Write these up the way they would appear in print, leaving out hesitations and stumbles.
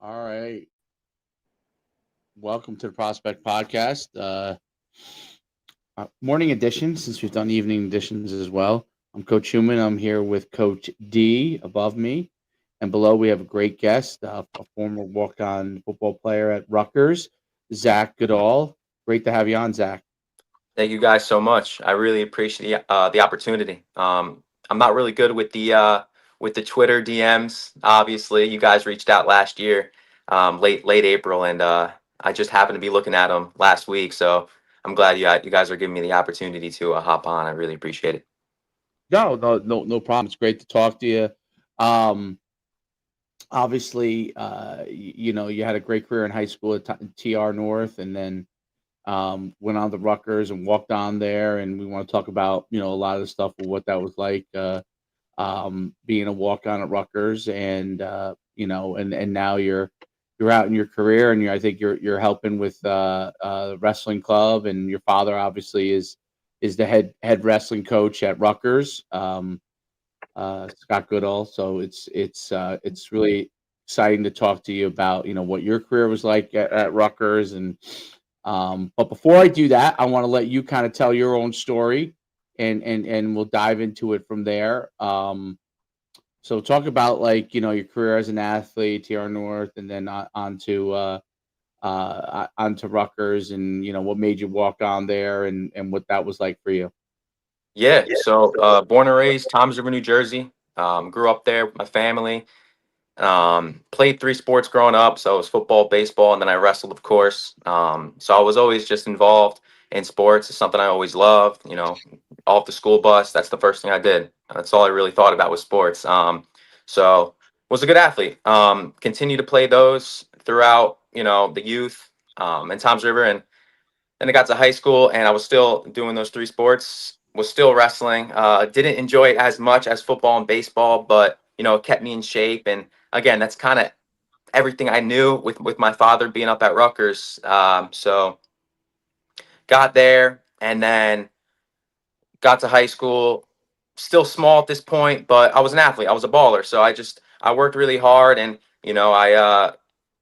All right. Welcome to the Prospect Podcast. Morning edition, since we've done evening editions as well. I'm Coach Human. I'm here with Coach D above me. And below, we have a great guest, a former walk on football player at Rutgers, Zack Goodale. Great to have you on, Zack. Thank you guys so much. I really appreciate the opportunity. I'm not really good with the Twitter DMs. Obviously, you guys reached out last year, late April, and I just happened to be looking at them last week. So I'm glad you guys are giving me the opportunity to hop on. I really appreciate it. No problem. It's great to talk to you. Um, Obviously, you had a great career in high school at TR North, and then went on to Rutgers and walked on there. And we want to talk about, a lot of the stuff of what that was like, being a walk on at Rutgers, and and now you're out in your career, and I think you're helping with the wrestling club, and your father obviously is the head wrestling coach at Rutgers. Scott Goodall. So it's really exciting to talk to you about what your career was like at Rutgers. And but before I do that, I want to let you kind of tell your own story, and we'll dive into it from there. So talk about, like, your career as an athlete, TR North, and then onto Rutgers, and what made you walk on there, and what that was like for you. Yeah. So born and raised Toms River, New Jersey. Grew up there with my family. Played three sports growing up, so it was football, baseball, and then I wrestled, of course. So I was always just involved in sports. It's something I always loved. Off the school bus, that's the first thing I did. That's all I really thought about was sports. So was a good athlete. Continued to play those throughout, the youth, and Tom's River, and then I got to high school, and I was still doing those three sports. Was still wrestling. Didn't enjoy it as much as football and baseball, but it kept me in shape. And again, that's kind of everything I knew with my father being up at Rutgers. So got there, and then got to high school. Still small at this point, but I was an athlete. I was a baller. So I worked really hard, and I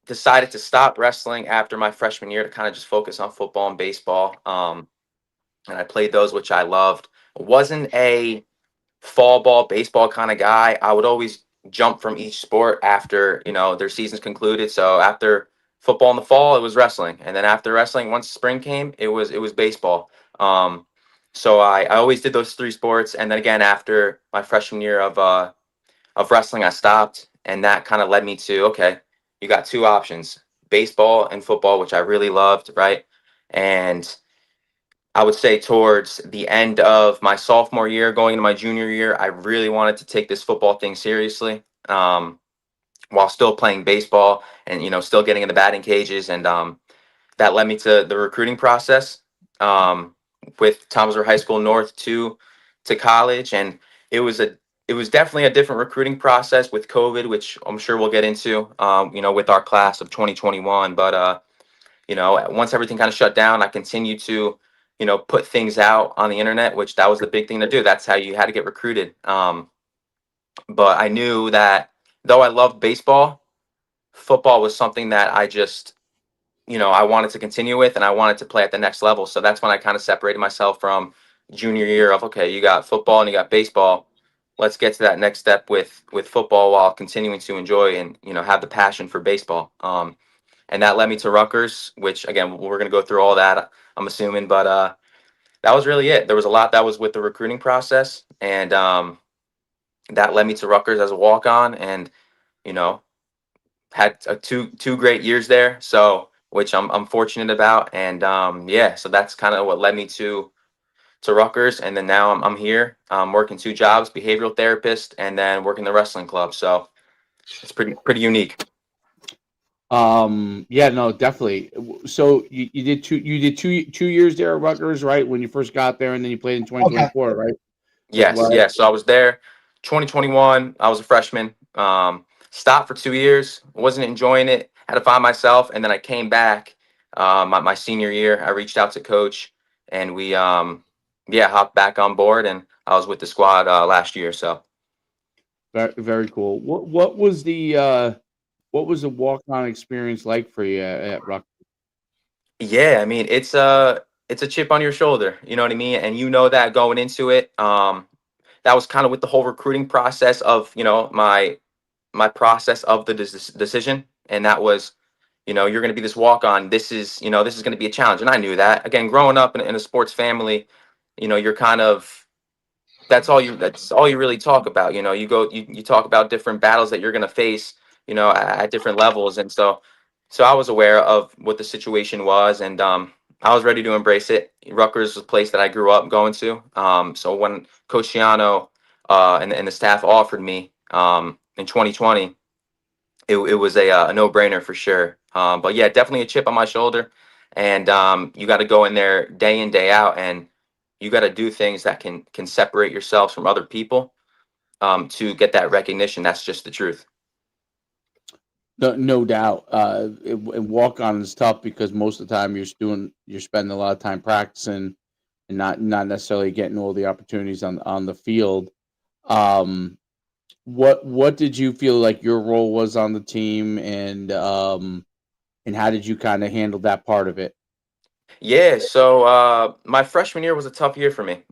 decided to stop wrestling after my freshman year to kind of just focus on football and baseball. And I played those, which I loved. Wasn't a fall ball, baseball kind of guy. I would always jump from each sport after, their seasons concluded. So after football in the fall, it was wrestling. And then after wrestling, once spring came, it was baseball. So I always did those three sports. And then again, after my freshman year of wrestling, I stopped. And that kind of led me to, okay, you got two options, baseball and football, which I really loved, right? And I would say towards the end of my sophomore year, going into my junior year, I really wanted to take this football thing seriously, while still playing baseball and still getting in the batting cages, and that led me to the recruiting process, um, with Thomas High School North to college, and it was a it was definitely a different recruiting process with COVID, which I'm sure we'll get into, with our class of 2021, but once everything kind of shut down, I continued to, put things out on the internet, which that was the big thing to do. That's how you had to get recruited. But I knew that though I loved baseball, football was something that I just, I wanted to continue with, and I wanted to play at the next level. So that's when I kind of separated myself from junior year of, okay, you got football and you got baseball. Let's get to that next step with football while continuing to enjoy and have the passion for baseball. And that led me to Rutgers, which again we're going to go through all that, I'm assuming, but that was really it. There was a lot that was with the recruiting process, and that led me to Rutgers as a walk on, and you know had two great years there, so which I'm fortunate about, and yeah, so that's kind of what led me to Rutgers, and then now I'm here, working two jobs, behavioral therapist, and then working the wrestling club. So it's pretty unique. Yeah, no, definitely. So you did two years there at Rutgers, right? When you first got there, and then you played in 2024, right? As Yes, well. yes. So I was there 2021. I was a freshman. Stopped for 2 years. Wasn't enjoying it. Had to find myself. And then I came back my senior year. I reached out to coach, and we, yeah, hopped back on board. And I was with the squad last year. So Very, very cool. What was the What was the walk-on experience like for you at Rutgers? Yeah, I mean, it's a chip on your shoulder, you know what I mean? And you know that going into it. That was kind of with the whole recruiting process of, my process of the decision, and that was, you're going to be this walk on. This is going to be a challenge, and I knew that. Again, growing up in a sports family, you're kind of that's all you really talk about. You talk about different battles that you're going to face, at different levels. And so I was aware of what the situation was, and I was ready to embrace it. Rutgers was a place that I grew up going to. So when Coach Ciano and the staff offered me in 2020, it was a no-brainer for sure. But yeah, definitely a chip on my shoulder, and you got to go in there day in, day out, and you got to do things that can separate yourselves from other people, to get that recognition. That's just the truth. No, no doubt. And walk-on is tough because most of the time you're spending a lot of time practicing and not necessarily getting all the opportunities on the field. Um, what did you feel like your role was on the team, and how did you kind of handle that part of it? Yeah, so my freshman year was a tough year for me.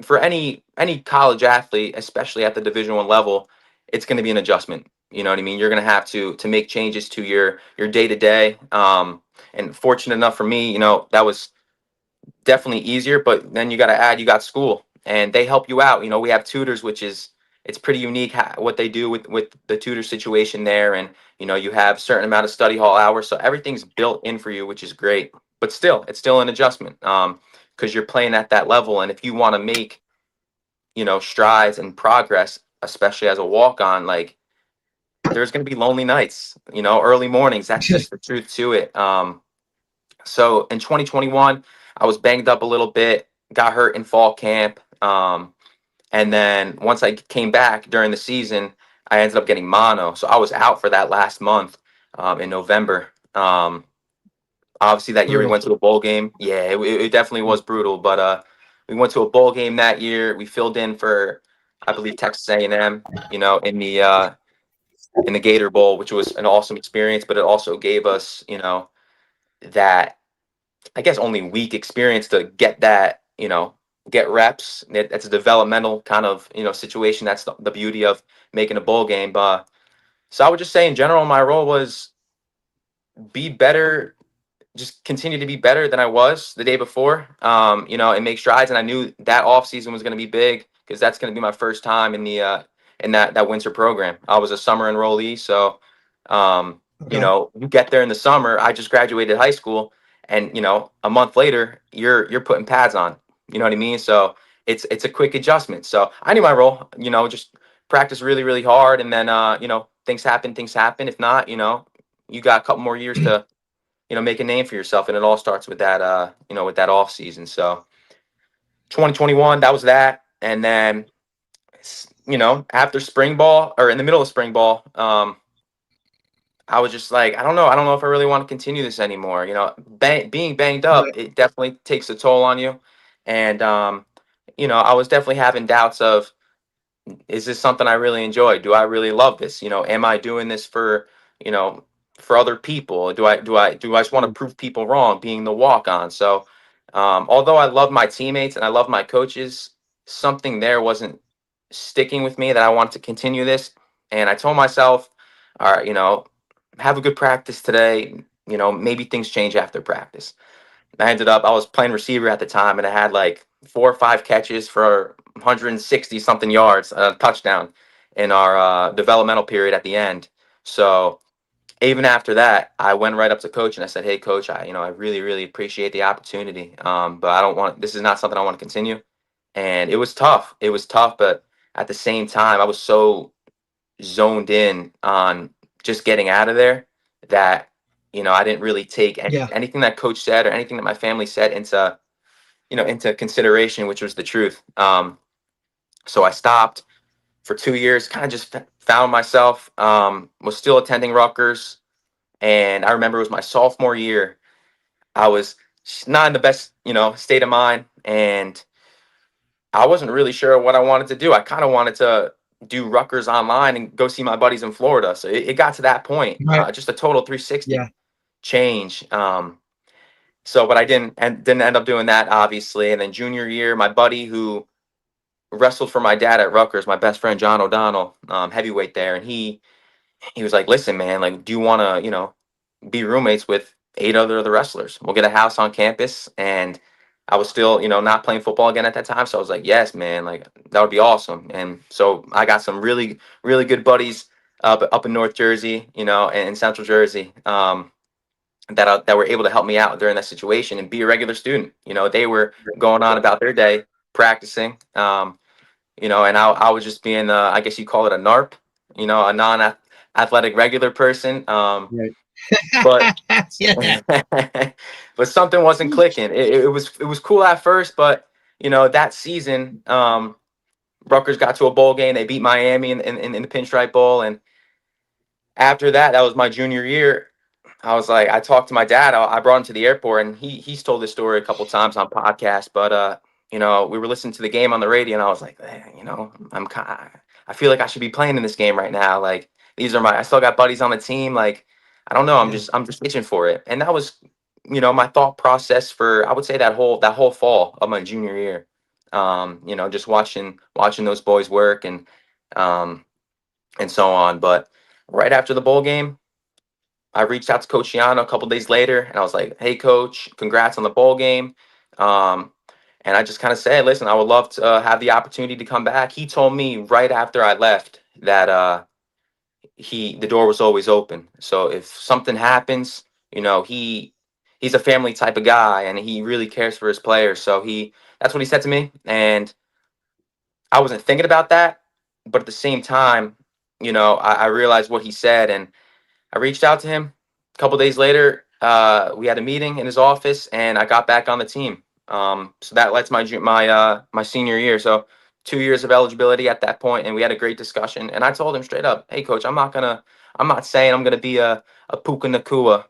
For any college athlete, especially at the Division 1 level, it's going to be an adjustment. You know what I mean? You're going to have to make changes to your day to day. And fortunate enough for me, that was definitely easier. But then you got to add, you got school, and they help you out. We have tutors, which is it's pretty unique what they do with the tutor situation there. And you have certain amount of study hall hours, so everything's built in for you, which is great. But still, it's still an adjustment, because you're playing at that level, and if you want to make strides and progress, especially as a walk on, like, there's going to be lonely nights, early mornings. That's just the truth to it. So in 2021, I was banged up a little bit, got hurt in fall camp. And then once I came back during the season, I ended up getting mono. So I was out for that last month, in November. Obviously, that year we Brutal. went to a bowl game. Yeah, it definitely was brutal. But we went to a bowl game that year. We filled in for, I believe, Texas A&M, in the Gator Bowl, which was an awesome experience. But it also gave us, that, I guess, only week experience to get that, get reps. That's a developmental kind of, situation. That's the beauty of making a bowl game. But so I would just say in general, my role was be better, just continue to be better than I was the day before, and make strides. And I knew that off season was going to be big because that's going to be my first time in the in that winter program. I was a summer enrollee, so Okay. you get there in the summer. I just graduated high school, and a month later, you're putting pads on. You know what I mean? So it's a quick adjustment. So I knew my role. Just practice really really hard, and then things happen. Things happen. If not, you got a couple more years to make a name for yourself, and it all starts with that with that off season. So 2021, that was that. And then after spring ball, or in the middle of spring ball, I was just like, I don't know if I really want to continue this anymore. Being banged up, Right. it definitely takes a toll on you. And I was definitely having doubts of, is this something I really enjoy? Do I really love this? Am I doing this you know, for other people? Do I just want to Mm. prove people wrong being the walk on? So, although I love my teammates and I love my coaches, something there wasn't sticking with me that I wanted to continue this. And I told myself, all right, have a good practice today. Maybe things change after practice. I was playing receiver at the time, and I had like 4 or 5 catches for 160 something yards, a touchdown in our developmental period at the end. So even after that, I went right up to coach and I said, "Hey, coach, I really, really appreciate the opportunity, but I don't want. This is not something I want to continue." And it was tough. It was tough, but at the same time, I was so zoned in on just getting out of there that I didn't really take Yeah. anything that coach said or anything that my family said into consideration, which was the truth. So I stopped for 2 years, kind of just found myself, was still attending Rutgers. And I remember it was my sophomore year. I was not in the best state of mind, and I wasn't really sure what I wanted to do. I kind of wanted to do Rutgers online and go see my buddies in Florida. So it got to that point, Right. just a total 360 Yeah. change. So, but I didn't end up doing that, obviously. And then junior year, my buddy who wrestled for my dad at Rutgers, my best friend John O'Donnell, heavyweight there, and he was like, "Listen, man, like, do you want to, be roommates with 8 other wrestlers? We'll get a house on campus." And I was still, not playing football again at that time, so I was like, "Yes, man, like that would be awesome." And so I got some really, really good buddies up in North Jersey, and in Central Jersey. That were able to help me out during that situation and be a regular student. They were going on about their day, practicing. And I was just being, I guess you call it a NARP, a non-athletic regular person. Right. But Yeah. but something wasn't clicking. It was cool at first, but that season, Rutgers got to a bowl game. They beat Miami in the Pinstripe Bowl, and after that, that was my junior year. I was like, I talked to my dad. I brought him to the airport, and he's told this story a couple times on podcasts. But we were listening to the game on the radio, and I was like, I feel like I should be playing in this game right now. Like I still got buddies on the team. Like I don't know, Yeah. I'm just itching for it. And that was, my thought process for, I would say, that whole fall of my junior year. Just watching those boys work um, and so on. But right after the bowl game, I reached out to Coach Yano a couple days later, and I was like, "Hey, Coach, congrats on the bowl game." Um, and I just kind of said, "Listen, I would love to have the opportunity to come back." He told me right after I left that the door was always open. So if something happens, he's a family type of guy, and he really cares for his players. So that's what he said to me, and I wasn't thinking about that, but at the same time, I realized what he said, and I reached out to him. A couple days later, we had a meeting in his office, and I got back on the team. So that lets my senior year. So 2 years of eligibility at that point, and we had a great discussion. And I told him straight up, "Hey, coach, I'm not saying I'm gonna be a Puka Nakua,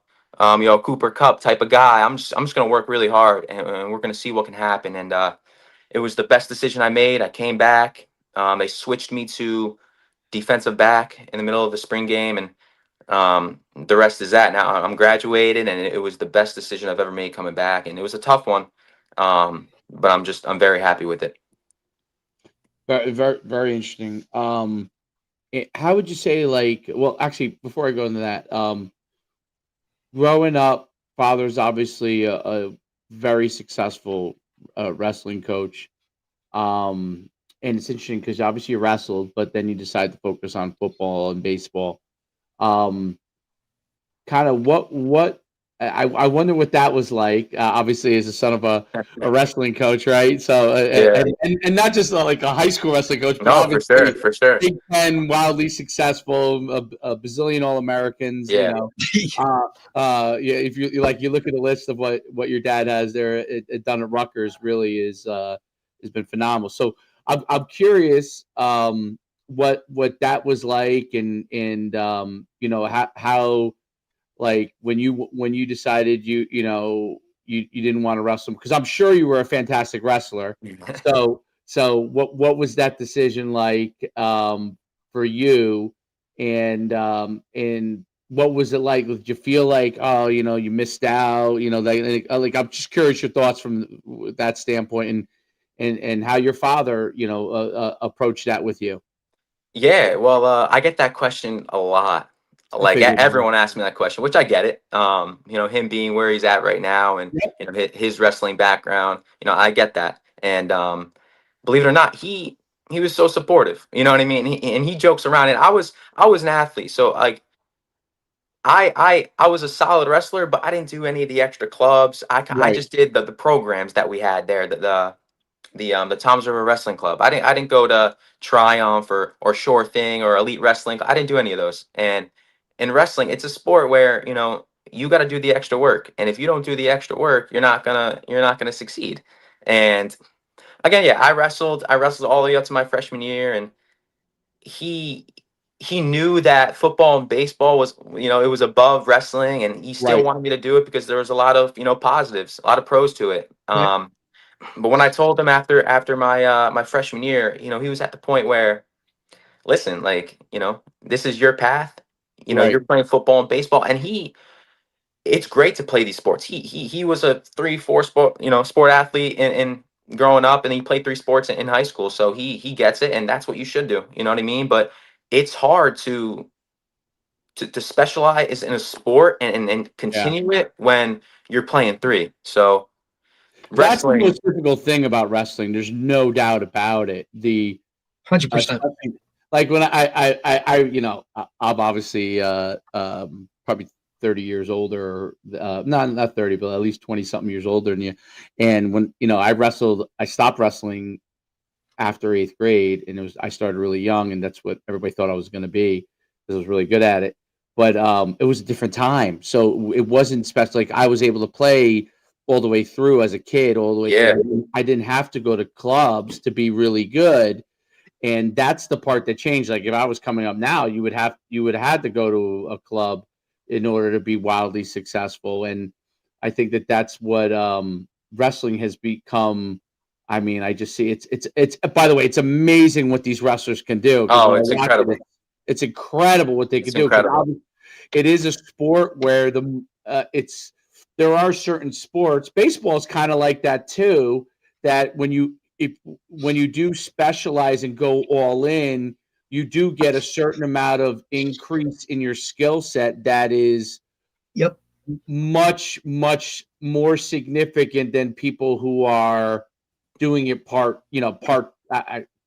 Cooper Cup type of guy. I'm just gonna work really hard, and we're gonna see what can happen." And it was the best decision I made. I came back. They switched me to defensive back in the middle of the spring game, and the rest is that. Now I'm graduated, and it was the best decision I've ever made coming back, and it was a tough one, but I'm very happy with it. Very, very, very interesting. How would you say, like, well, actually, before I go into that, growing up, father's obviously a very successful wrestling coach. And it's interesting because obviously you wrestled, but then you decide to focus on football and baseball. Um, kind of what I wonder what that was like. Obviously, as a son of a wrestling coach, right? So Yeah, and not just like a high school wrestling coach, but no, for sure, obviously for sure. Big Ten, wildly successful, a bazillion All Americans. Yeah, Yeah. If you like, you look at the list of what your dad has there, it done at Rutgers really is has been phenomenal. So I'm curious what that was like, and how like when you decided you didn't want to wrestle, because I'm sure you were a fantastic wrestler. So what was that decision like for you, and what was it like? Did you feel like, oh, you missed out, like I'm just curious your thoughts from that standpoint, and how your father approached that with you. yeah. Well, I get that question a lot. I Like figured. everyone asks me that question, which I get it. Him being where he's at right now, and Yep. his wrestling background. I get that, and believe it or not, he was so supportive. You know what I mean? And he jokes around, and I was an athlete, so like I was a solid wrestler, but I didn't do any of the extra clubs. I Right. just did the programs that we had there, the Tom's River Wrestling Club. I didn't go to Triumph or Sure Thing or Elite Wrestling. I didn't do any of those. And in wrestling, it's a sport where you got to do the extra work, and if you don't do the extra work, you're not gonna succeed. And again, yeah, I wrestled all the way up to my freshman year, and he he knew that football and baseball was, it was above wrestling, and he still Right. wanted me to do it because there was a lot of, positives, a lot of pros to it. Yeah. But when I told him after my freshman year, he was at the point where listen, like, this is your path. Right. You're playing football and baseball, and it's great to play these sports. He was a 3, 4 sport athlete in growing up, and he played 3 sports in high school. So he gets it, and that's what you should do. You know what I mean? But it's hard to specialize in a sport and Yeah. continue it when you're playing 3. So That's the wrestling, most difficult thing about wrestling. There's no doubt about it. 100%. Like when I'm obviously probably 30 years older, not 30, but at least 20 something years older than you. And when I stopped wrestling after 8th grade, and I started really young, and that's what everybody thought I was going to be because I was really good at it. But it was a different time, so it wasn't special. Like I was able to play all the way through as a kid, all the way yeah, through. I didn't have to go to clubs to be really good, and that's the part that changed. Like if I was coming up now, you would have to go to a club in order to be wildly successful. And I think that that's what wrestling has become. I mean, I just see it's by the way, it's amazing what these wrestlers can do because oh, when I it's watch incredible. it's incredible what they It's can do because incredible. it is a sport where there are certain sports. Baseball is kind of like that too. That when you do specialize and go all in, you do get a certain amount of increase in your skill set that is Yep. much more significant than people who are doing it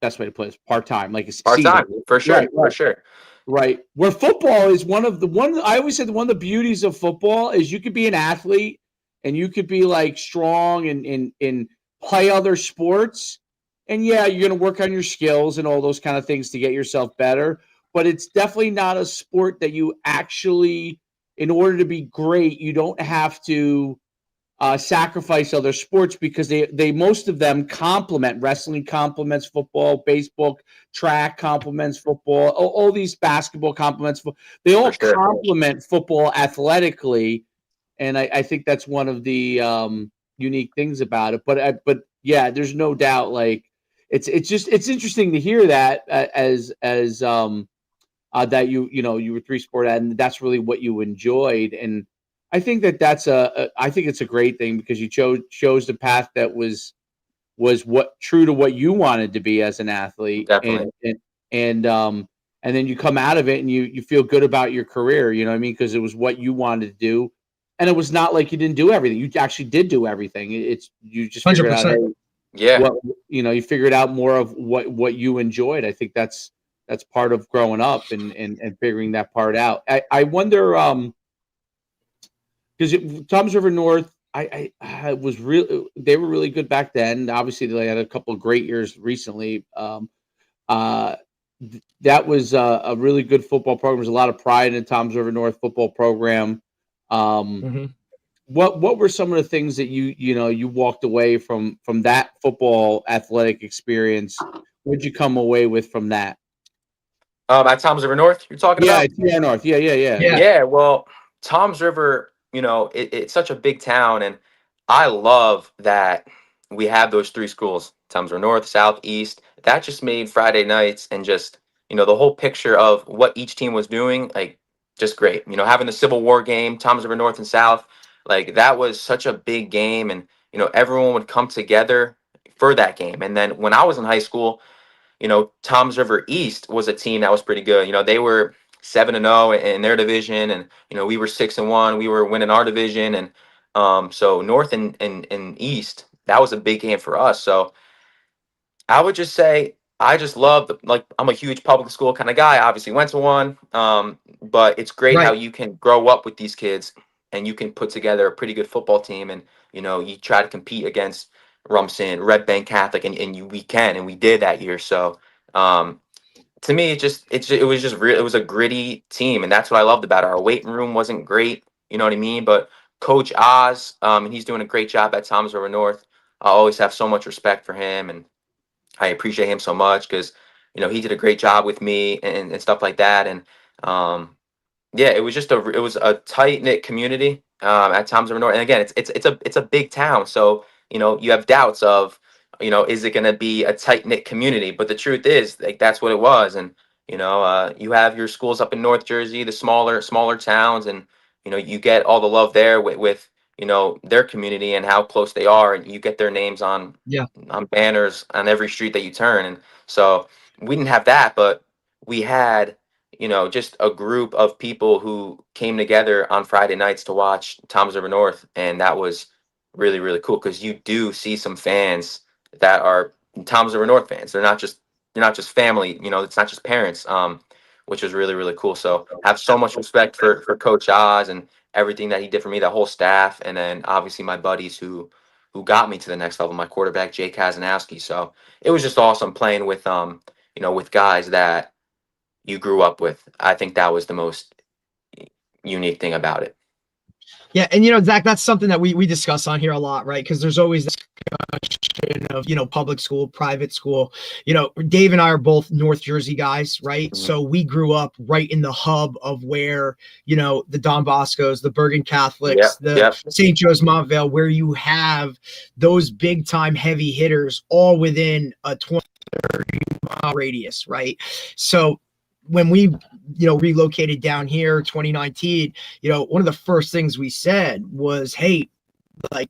best way to put it is part time, like it's Part season. time, for sure, Right, for right. sure. Right. Where football is I always said one of the beauties of football is you could be an athlete and you could be like strong and play other sports. And yeah, you're going to work on your skills and all those kind of things to get yourself better. But it's definitely not a sport that you actually, in order to be great, you don't have to sacrifice other sports because they most of them complement. Wrestling complements football, baseball, track complements football, all these basketball complements. They all For sure. complement football athletically, and I think that's one of the unique things about it. But yeah, there's no doubt. Like it's interesting to hear that that you were 3 sport and that's really what you enjoyed. And I think I think it's a great thing because you chose the path that was what true to what you wanted to be as an athlete. Definitely. And then you come out of it and you feel good about your career, you know what I mean? Because it was what you wanted to do. And it was not like you didn't do everything. You actually did do everything. You just figured out, 100%. hey, Yeah. you figured out more of what you enjoyed. I think that's part of growing up and figuring that part out. I wonder because Tom's River North, I was real. They were really good back then. Obviously, they had a couple of great years recently. Uh, that was a really good football program. There's a lot of pride in the Tom's River North football program. Um, Hmm. what were some of the things that you walked away from that football athletic experience? What did you come away with from that? At Tom's River North, you're talking Yeah, about? TR North. Yeah. Yeah. Yeah, well, Tom's River, it's such a big town, and I love that we have those 3 schools, Tom's River North, South, East. That just made Friday nights and just, the whole picture of what each team was doing, like, just great. Having the Civil War game, Tom's River North and South, like, that was such a big game, and, everyone would come together for that game. And then when I was in high school, Tom's River East was a team that was pretty good. They were 7-0 in their division, and we were 6-1. We were winning our division, and so North and East, that was a big game for us. So I would just say I just love like I'm a huge public school kind of guy. Obviously went to one, but it's great how Right. you can grow up with these kids and you can put together a pretty good football team, and you try to compete against Rumson, Red Bank Catholic, and we can, and we did that year. So um, to me, it was just real. It was a gritty team, and that's what I loved about it. Our weight room wasn't great, you know what I mean, but Coach Oz, and he's doing a great job at Tom's River North. I always have so much respect for him, and I appreciate him so much because he did a great job with me and stuff like that. And yeah, it was a tight knit community at Tom's River North. And again, it's a big town, so you have doubts of is it going to be a tight knit community? But the truth is, like, that's what it was. And You have your schools up in North Jersey, the smaller towns, and you get all the love there with their community and how close they are, and you get their names Yeah. on banners on every street that you turn. And so we didn't have that, but we had just a group of people who came together on Friday nights to watch Tom's River North, and that was really really cool because you do see some fans that are Tom's River North fans. They're not just family, it's not just parents, which was really, really cool. So have so much respect for Coach Oz and everything that he did for me, the whole staff, and then obviously my buddies who got me to the next level, my quarterback, Jake Kazanowski. So it was just awesome playing with guys that you grew up with. I think that was the most unique thing about it. Yeah. And, Zach, that's something that we discuss on here a lot, right? Because there's always this discussion of, public school, private school. Dave and I are both North Jersey guys, right? Mhm. So we grew up right in the hub of where, the Don Boscos, the Bergen Catholics, Yep. St. Joe's Montvale, where you have those big time heavy hitters all within a 20, 30-mile radius, right? So when we relocated down here 2019, one of the first things we said was, hey, like,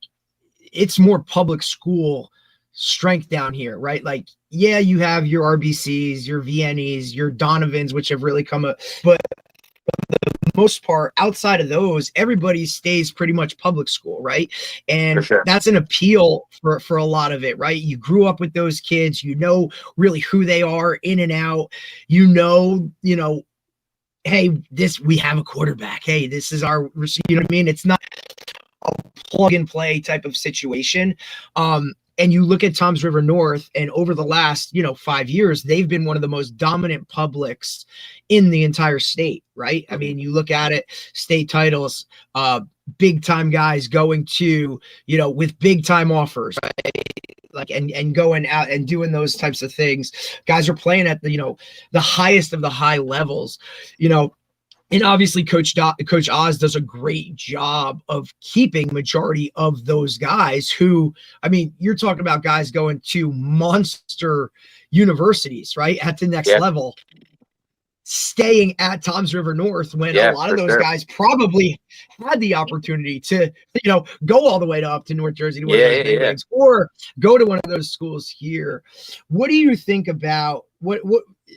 it's more public school strength down here, right? Like, yeah, you have your RBCs, your VNEs, your Donovans, which have really come up, but most part, outside of those, everybody stays pretty much public school, right? And For sure. that's an appeal for a lot of it, right? You grew up with those kids, really who they are in and out, hey, we have a quarterback. Hey, this is our, you know what I mean? It's not a plug and play type of situation. And you look at Tom's River North, and over the last, 5 years, they've been one of the most dominant publics in the entire state, right? I mean, you look at it, state titles, big time guys going to, with big time offers, right? Like, and going out and doing those types of things. Guys are playing at the highest of the high levels, and obviously Coach Oz does a great job of keeping majority of those guys who, I mean, you're talking about guys going to monster universities, right? At the next level, staying at Tom's River North when a lot of those guys probably had the opportunity to, go all the way up to North Jersey to one of those big leagues, or go to one of those schools here. What do you think about what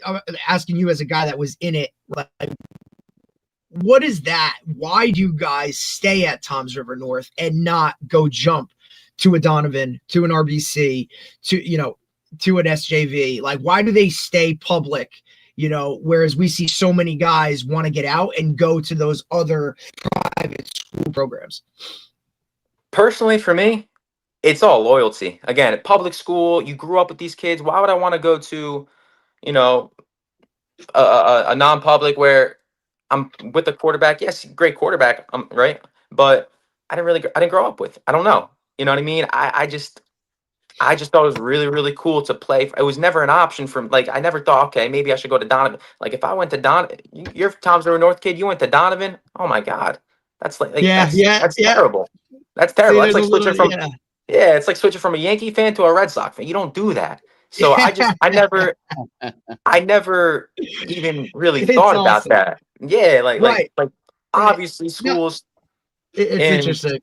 I'm asking you as a guy that was in it, like, what is that? Why do you guys stay at Tom's River North and not go jump to a Donovan, to an RBC, to an SJV? Like, why do they stay public? Whereas we see so many guys want to get out and go to those other private school programs. Personally, for me, it's all loyalty. Again, at public school, you grew up with these kids. Why would I want to go to, a non-public where I'm with a quarterback? Yes, great quarterback, right? But I didn't grow up with. I don't know. You know what I mean? I just thought it was really, really cool to play. It was never an option for, like, I never thought, okay, maybe I should go to Donovan. Like, if I went to you're Tom's River North kid, you went to Donovan. Oh my God, that's that's terrible. That's terrible. That's like switching from it's like switching from a Yankee fan to a Red Sox fan. You don't do that. So I never even really thought about that. Yeah, like obviously schools. It's interesting.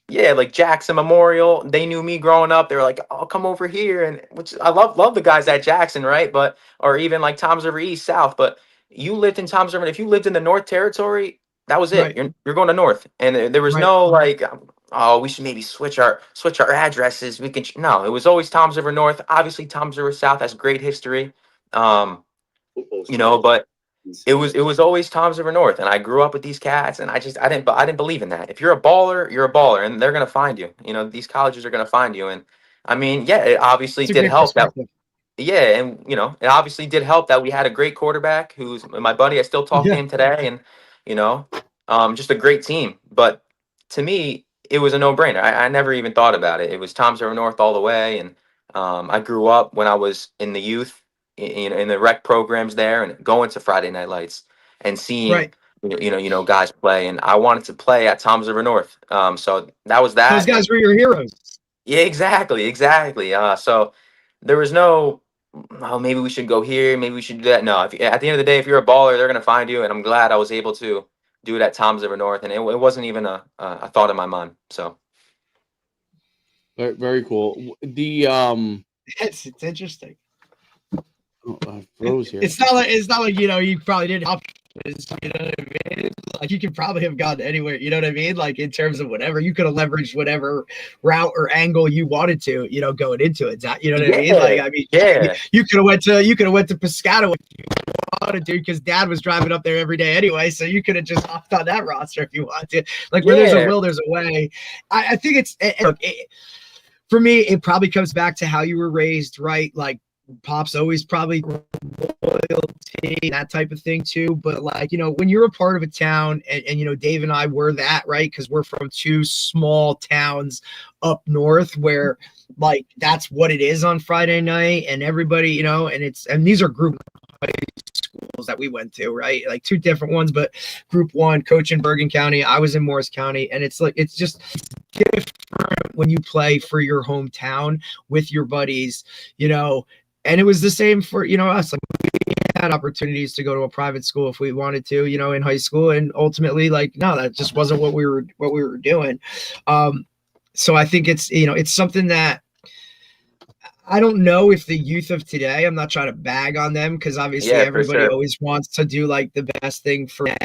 Yeah, like Jackson Memorial, they knew me growing up. They were like, "Oh, come over here," and which I love the guys at Jackson, right? But or even like Tom's River East, South. But you lived in Tom's River. If you lived in the North Territory, that was it. Right. You're going to North, and there was no like, oh, we should maybe switch our addresses. We can no. It was always Tom's River North. Obviously, Tom's River South has great history. But it was always Tom's River North, and I grew up with these cats, and I didn't believe in that. If you're a baller, you're a baller, and they're gonna find you. These colleges are gonna find you, and I mean, yeah, it obviously did help that. Yeah, and it obviously did help that we had a great quarterback who's my buddy. I still talk to him today, and just a great team. But to me, it was a no-brainer. I never even thought about it. It was Tom's River North all the way, and I grew up when I was in the youth, in the rec programs there, and going to Friday Night Lights and seeing guys play, and I wanted to play at Tom's River North. So that was that. Those guys were your heroes. Yeah, exactly. So there was no oh, maybe we should go here, maybe we should do that. No, at the end of the day, if you're a baller, they're gonna find you, and I'm glad I was able to do it at Tom's River North, and it wasn't even a thought in my mind. So Very, very cool. The It's interesting. oh, I froze here. It's not like you probably didn't have options, you know what I mean? Like you could probably have gone anywhere, you know what I mean? Like in terms of whatever, you could have leveraged whatever route or angle you wanted to, going into it. You know what I mean? Like yeah. you could have went to Piscataway if you wanted to, because Dad was driving up there every day anyway. So you could have just hopped on that roster if you wanted to. Like where there's a will, there's a way. I think it's look, for me, it probably comes back to how you were raised, right? Like Pop's always probably loyalty, that type of thing too. But like, when you're a part of a town and Dave and I were that, right? Because we're from two small towns up north where like that's what it is on Friday night, and everybody, and these are group high schools that we went to, right? Like two different ones, but group one, coach in Bergen County, I was in Morris County, and it's like it's different when you play for your hometown with your buddies, and it was the same for us. Like we had opportunities to go to a private school if we wanted to, in high school, and ultimately, like, no, that just wasn't what we were doing. So I think it's something that I don't know if the youth of today, I'm not trying to bag on them, because obviously everybody always wants to do like the best thing for them,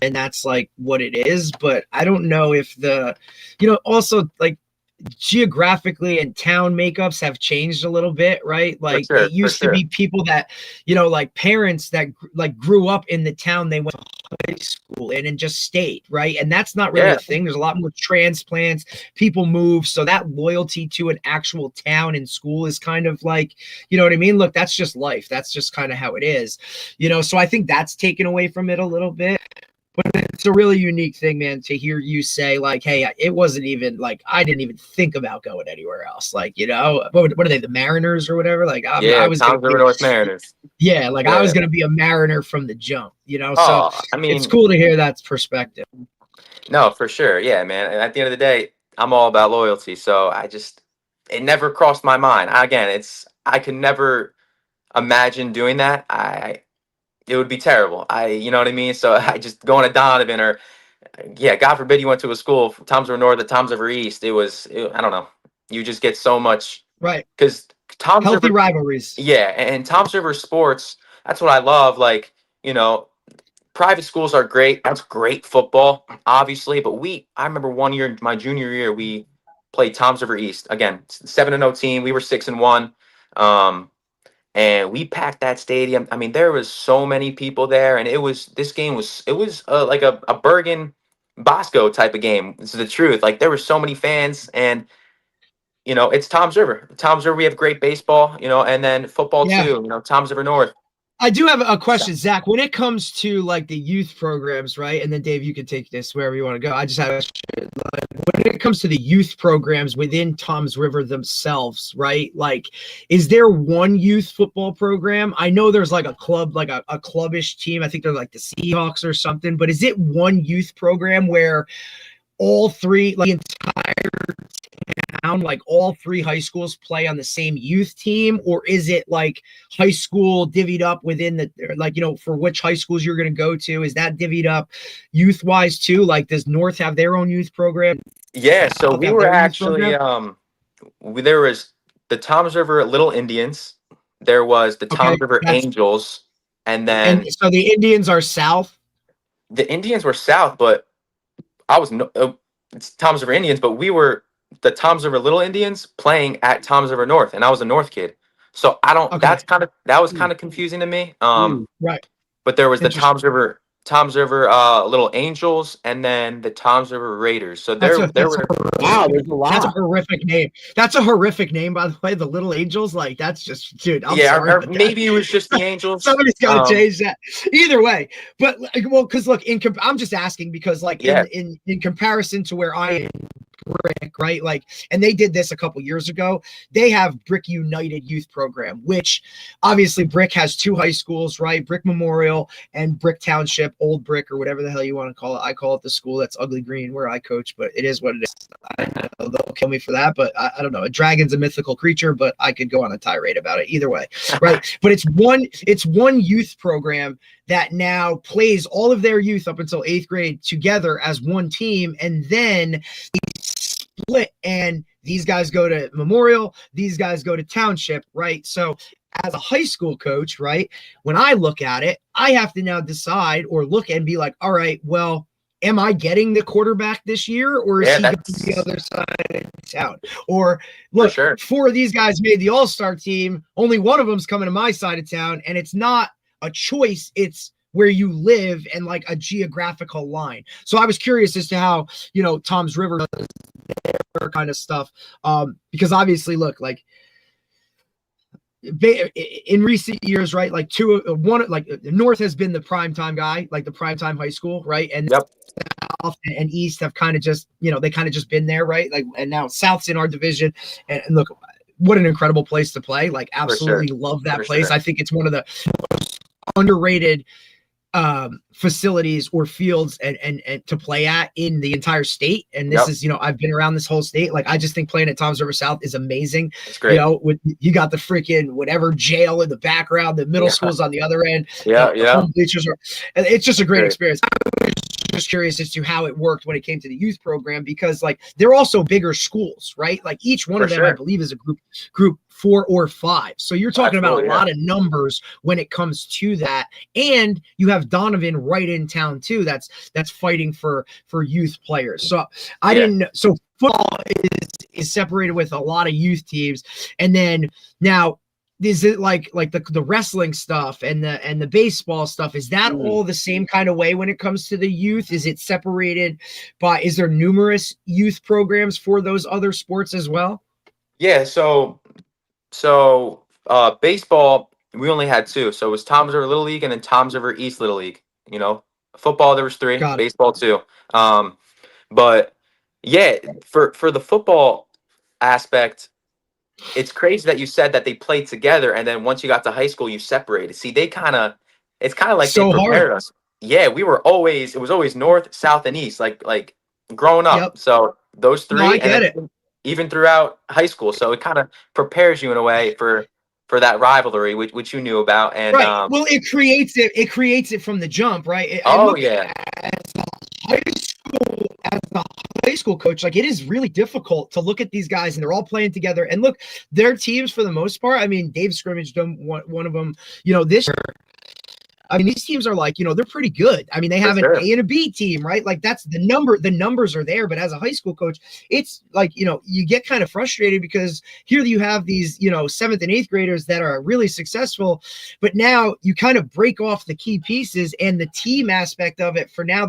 and that's like what it is. But I don't know if also like geographically and town makeups have changed a little bit, right? Like it used to be people that, like parents that like grew up in the town they went to high school in and just stayed, right? And that's not really a thing. There's a lot more transplants, people move, so that loyalty to an actual town and school is kind of like, you know what I mean? Look, that's just life. That's just kind of how it is, so I think that's taken away from it a little bit. But it's a really unique thing, man, to hear you say, like, hey, it wasn't even, like, I didn't even think about going anywhere else. Like, what are they, the Mariners or whatever? Like, I was Tom's River North Mariners. Yeah, like, I was going to be a Mariner from the jump, Oh, so I mean, it's cool to hear that perspective. No, for sure. Yeah, man. And at the end of the day, I'm all about loyalty. So it never crossed my mind. Again, I could never imagine doing that. It would be terrible. You know what I mean? So I just going to Donovan or, God forbid you went to a school, Tom's River North or Tom's River East. I don't know. You just get so much. Right. Because Tom's healthy River, rivalries. Yeah. And Tom's River sports, that's what I love. Like, private schools are great. That's great football, obviously. But I remember one year, my junior year, we played Tom's River East. Again, 7-0 team. We were 6-1. And we packed that stadium. I mean, there was so many people there, and it was like a Bergen Bosco type of game. This is the truth. Like there were so many fans, and it's Tom's River. Tom's River, we have great baseball, and then football too. Tom's River North. I do have a question, Zach. When it comes to like the youth programs, right? And then Dave, you can take this wherever you want to go. I just have a question. Like, when it comes to the youth programs within Tom's River themselves, right? Like, is there one youth football program? I know there's like a club, like a clubbish team. I think they're like the Seahawks or something. But is it one youth program where all three, like the entire town, like all three high schools play on the same youth team? Or is it like high school divvied up within the, like, for which high schools you're going to go to? Is that divvied up youth wise too? Like, does North have their own youth program? Yeah. So we were actually, there was the Tom's River Little Indians. There was the Tom's River Angels. And then. So the Indians are south? The Indians were south, but it's Tom's River Indians, but we were the Tom's River Little Indians playing at Tom's River North, and I was a North kid. So that was kind of confusing to me. Right. But there was the Tom's River Little Angels, and then the Tom's River Raiders. So there's a lot. That's a horrific name. That's a horrific name, by the way. The Little Angels, like that's just, dude. I'm sorry, or maybe it was just the Angels. Somebody's got to change that. Either way, but because look, I'm just asking because like in comparison to where I am, Brick, right? Like, and they did this a couple years ago. They have Brick United Youth Program, which obviously Brick has 2 high schools, right? Brick Memorial and Brick Township, Old Brick, or whatever the hell you want to call it. I call it the school that's ugly green where I coach, but it is what it is. I know they'll kill me for that, but I don't know. A dragon's a mythical creature, but I could go on a tirade about it either way, right? But it's one youth program that now plays all of their youth up until 8th grade together as one team, and then split, and these guys go to Memorial, these guys go to Township, right? So as a high school coach, right, when I look at it, I have to now decide or look and be like, all right, well, am I getting the quarterback this year, or is he going to the other side of town? Or look, sure. 4 of these guys made the all-star team, only one of them's coming to my side of town, and it's not a choice, it's where you live and like a geographical line. So I was curious as to how, Tom's River does their kind of stuff. Because obviously, look, like in recent years, right? Like North has been the primetime guy, like the primetime high school, right? And South and East have kind of just, they kind of just been there, right? Like, and now South's in our division, and look, what an incredible place to play. Like, absolutely love that place. Sure. I think it's one of the most underrated facilities or fields and to play at in the entire state. And this is, I've been around this whole state. Like, I just think playing at Tom's River South is amazing. It's great. You got the freaking whatever jail in the background, the middle school's on the other end. Home bleachers it's just a great experience. I was just curious as to how it worked when it came to the youth program, because like they're also bigger schools, right? Like each one of them, I believe, is a group 4 or 5. So you're talking about a lot of numbers when it comes to that. And you have Donovan right in town too. That's fighting for youth players. So I didn't know. So football is separated with a lot of youth teams. And then now, is it like the wrestling stuff and the baseball stuff? Is that all the same kind of way when it comes to the youth? Is it separated is there numerous youth programs for those other sports as well? Yeah. So baseball, we only had 2. So it was Tom's River Little League and then Tom's River East Little League. Football, there was 3. Baseball 2. But yeah, for the football aspect, it's crazy that you said that they played together, and then once you got to high school, you separated. See, it's kind of like so they prepared hard. us. Yeah, it was always north, south, and east, like growing up. Yep. So those 3, no, I get it. Even throughout high school. So it kind of prepares you in a way for that rivalry, which you knew about. And right. Well, it creates it from the jump, right? As a high school coach, like, it is really difficult to look at these guys and they're all playing together. And look, their teams for the most part, I mean, Dave scrimmaged them, one of them, this year. I mean, these teams are like, they're pretty good. I mean, they have an A and a B team, right? Like, that's the numbers are there. But as a high school coach, it's like, you get kind of frustrated because here you have these, 7th and 8th graders that are really successful, but now you kind of break off the key pieces and the team aspect of it. For now,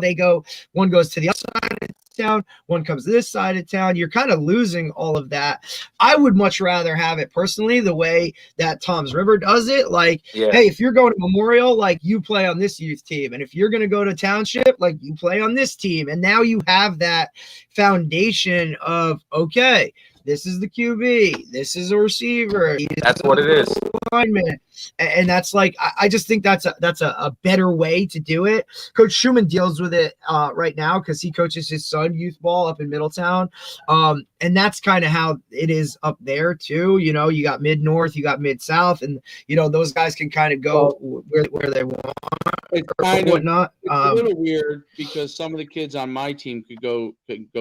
one goes to the other side of town, one comes to this side of town. You're kind of losing all of that. I would much rather have it personally the way that Tom's River does it. Like, hey, if you're going to Memorial, like, you play on this youth team. And if you're going to go to Township, like, you play on this team. And now you have that foundation of, okay, this is the QB, this is a receiver. That's what it is. Lineman. And that's like, I just think that's a better way to do it. Coach Schumann deals with it right now because he coaches his son youth ball up in Middletown. And that's kind of how it is up there too. You got Mid-North, you got Mid-South, and those guys can kind of go where they want. It's kind of whatnot. It's a little weird because some of the kids on my team could go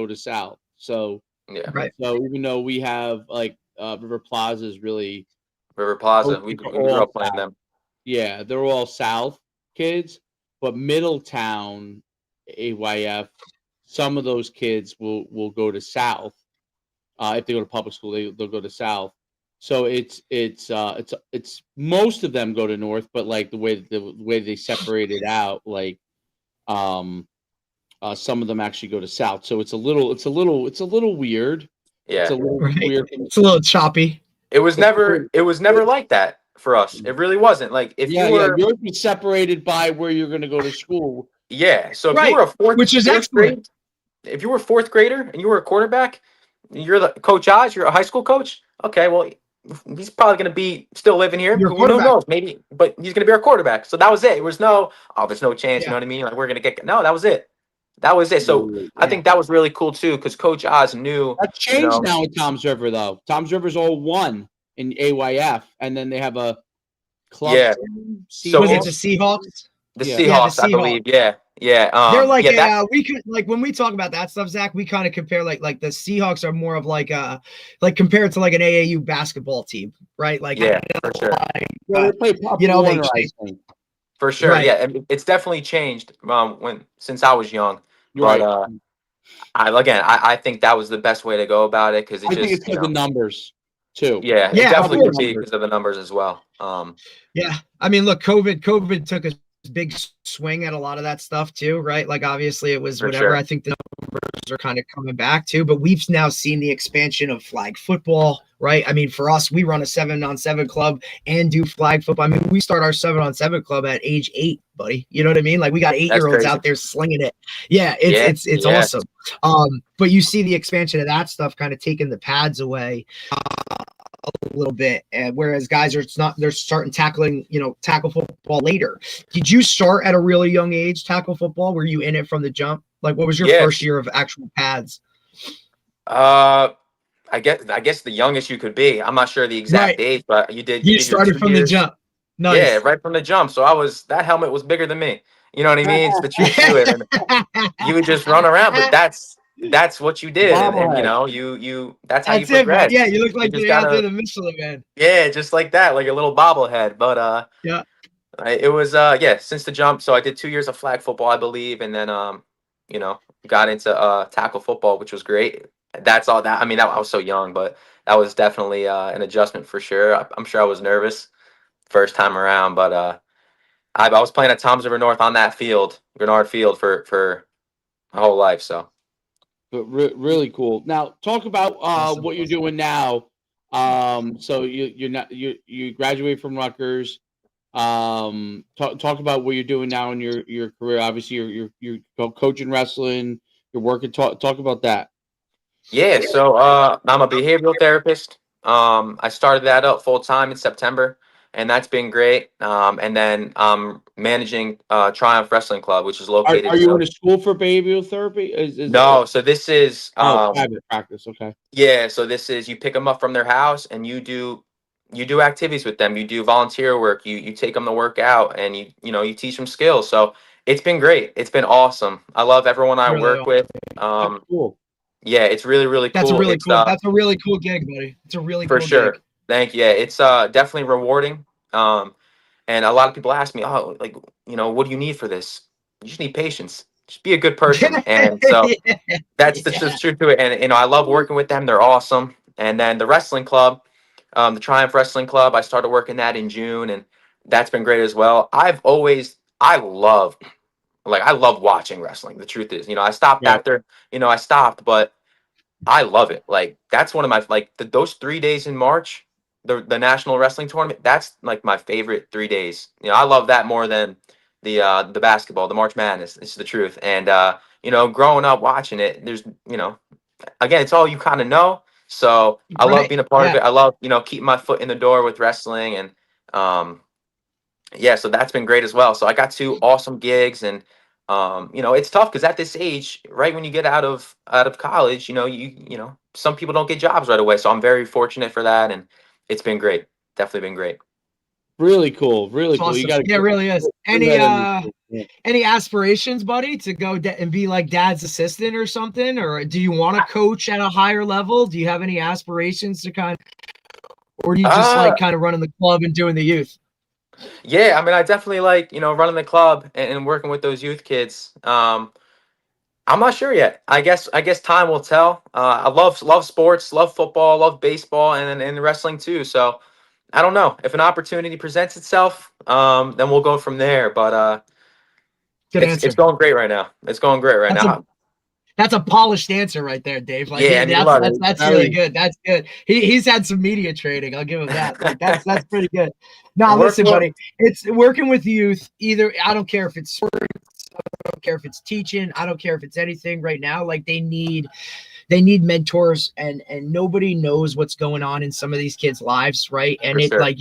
to South. So yeah, right. So even though we have like River Plaza is really River Plaza, we grew up playing them. Yeah, they're all South kids, but Middletown, AYF, some of those kids will go to South. If they go to public school, they'll go to South. So it's most of them go to North, but like the way they separate it out, like some of them actually go to South. So it's a little weird. Yeah, it's a little weird. It's a little choppy. It was never like that for us. It really wasn't. Like, if yours was separated by where you're going to go to school. Yeah. So if you were a fourth, which is excellent. if you were fourth grader and you were a quarterback, you're the Coach Oz, you're a high school coach. Okay, well, he's probably going to be still living here. Your Who quarterback. knows? Maybe, but he's going to be our quarterback. So that was it. It was no, oh, there's no chance. You Yeah. know what I mean? Like we're going to get. No, that was it. That was it. So I Yeah. think that was really cool too, because Coach Oz knew. That's changed now with Tom's River, though. Tom's River's all one in AYF, and then they have a club. Yeah. team, So Was it it's- the Seahawks? The Yeah. Seahawks, Yeah, the I believe. Yeah. They're like yeah, we could like when we talk about that stuff, Zach, we kind of compare like the Seahawks are more of like compared to like an AAU basketball team, right? Like yeah, for sure. Well, they play Pop you know, they Warner, I change- think. For sure. Right. Yeah. And it's definitely changed since I was young. Right. But I think that was the best way to go about it, because I think it's because of the numbers too. yeah, it Yeah, definitely of could be course. because of the numbers as well. Yeah, I mean, look, COVID took a big swing at a lot of that stuff too, right? Like obviously it was For whatever. sure. I think the numbers are kind of coming back too, but we've now seen the expansion of flag football, right? I mean, for us, we run a 7-on-7 club and do flag football. I mean, we start our 7-on-7 club at age 8, buddy. You know what I mean? Like we got 8-year-olds crazy. out there slinging it. Yeah, it's Yeah. awesome. But you see the expansion of that stuff kind of taking the pads away a little bit, and whereas guys they're starting tackling tackle football later. Did you start at a really young age tackle football? Were you in it from the jump? Like what was your first year of actual pads? I guess the youngest you could be. I'm not sure the exact age, but you did your started 2 from the years. jump. Nice. Yeah, right from the jump. So that helmet was bigger than me. You know what I mean? It's the truth to it. And you would just run around, but that's what you did. And you that's how you progress. Yeah, you look like just you're out there the Michelin Man. Yeah, just like that, like a little bobblehead. But yeah, it was since the jump. So I did 2 years of flag football, I believe, and then got into tackle football, which was great. That's all that. I mean, I was so young, but that was definitely an adjustment for sure. I'm sure I was nervous first time around, but I was playing at Toms River North on that field, Grenard Field, for my whole life. So, but really cool. Now, talk about what you're doing now. So you graduated from Rutgers. Talk about what you're doing now in your career. Obviously, you're coaching wrestling. You're working. Talk about that. Yeah. So I'm a behavioral therapist. I started that up full time in September, and that's been great. And then I'm managing Triumph Wrestling Club, which is located. Are you in a school for behavioral therapy? No. So this is private practice. Okay. Yeah. So this is, you pick them up from their house and you do activities with them. You do volunteer work. You take them to work out, and you teach them skills. So it's been great. It's been awesome. I love everyone I work with. That's cool. Yeah, it's really, really cool. That's a really cool gig, buddy. It's a really for cool sure. gig. Thank you. Yeah, it's definitely rewarding. And a lot of people ask me, oh, like, what do you need for this? You just need patience. Just be a good person. And so that's the truth to it. And I love working with them. They're awesome. And then the wrestling club, the Triumph Wrestling Club, I started working that in June, and that's been great as well. I love watching wrestling. The truth is, I stopped after, but I love it. Like that's one of my, those 3 days in March, the National Wrestling Tournament. That's like my favorite 3 days. I love that more than the basketball, the March Madness. It's the truth. And growing up watching it, there's again, it's all you kind of know. So I love being a part of it. I love keeping my foot in the door with wrestling, and so that's been great as well. So I got 2 awesome gigs, and it's tough because at this age, right when you get out of college, some people don't get jobs right away. So I'm very fortunate for that, and it's been great. Definitely been great. Really cool. Really cool. Awesome. It really is. Any aspirations, buddy, to go and be like dad's assistant or something? Or do you want to coach at a higher level? Do you have any aspirations to or do you just like kind of running the club and doing the youth? Yeah, I mean, I definitely like, running the club and working with those youth kids. I'm not sure yet. I guess time will tell. I love sports, love football, love baseball, and wrestling too. So I don't know. If an opportunity presents itself, then we'll go from there. But it's going great right now. It's going great right now. That's a polished answer right there, Dave. Like, yeah, that's really good. That's good. He's had some media training. I'll give him that. Like, that's pretty good. Now, listen, buddy. It's working with youth. Either I don't care if it's sports, don't care if it's teaching. I don't care if it's anything right now. Like they need mentors, and nobody knows what's going on in some of these kids' lives, right? And For it sure. like,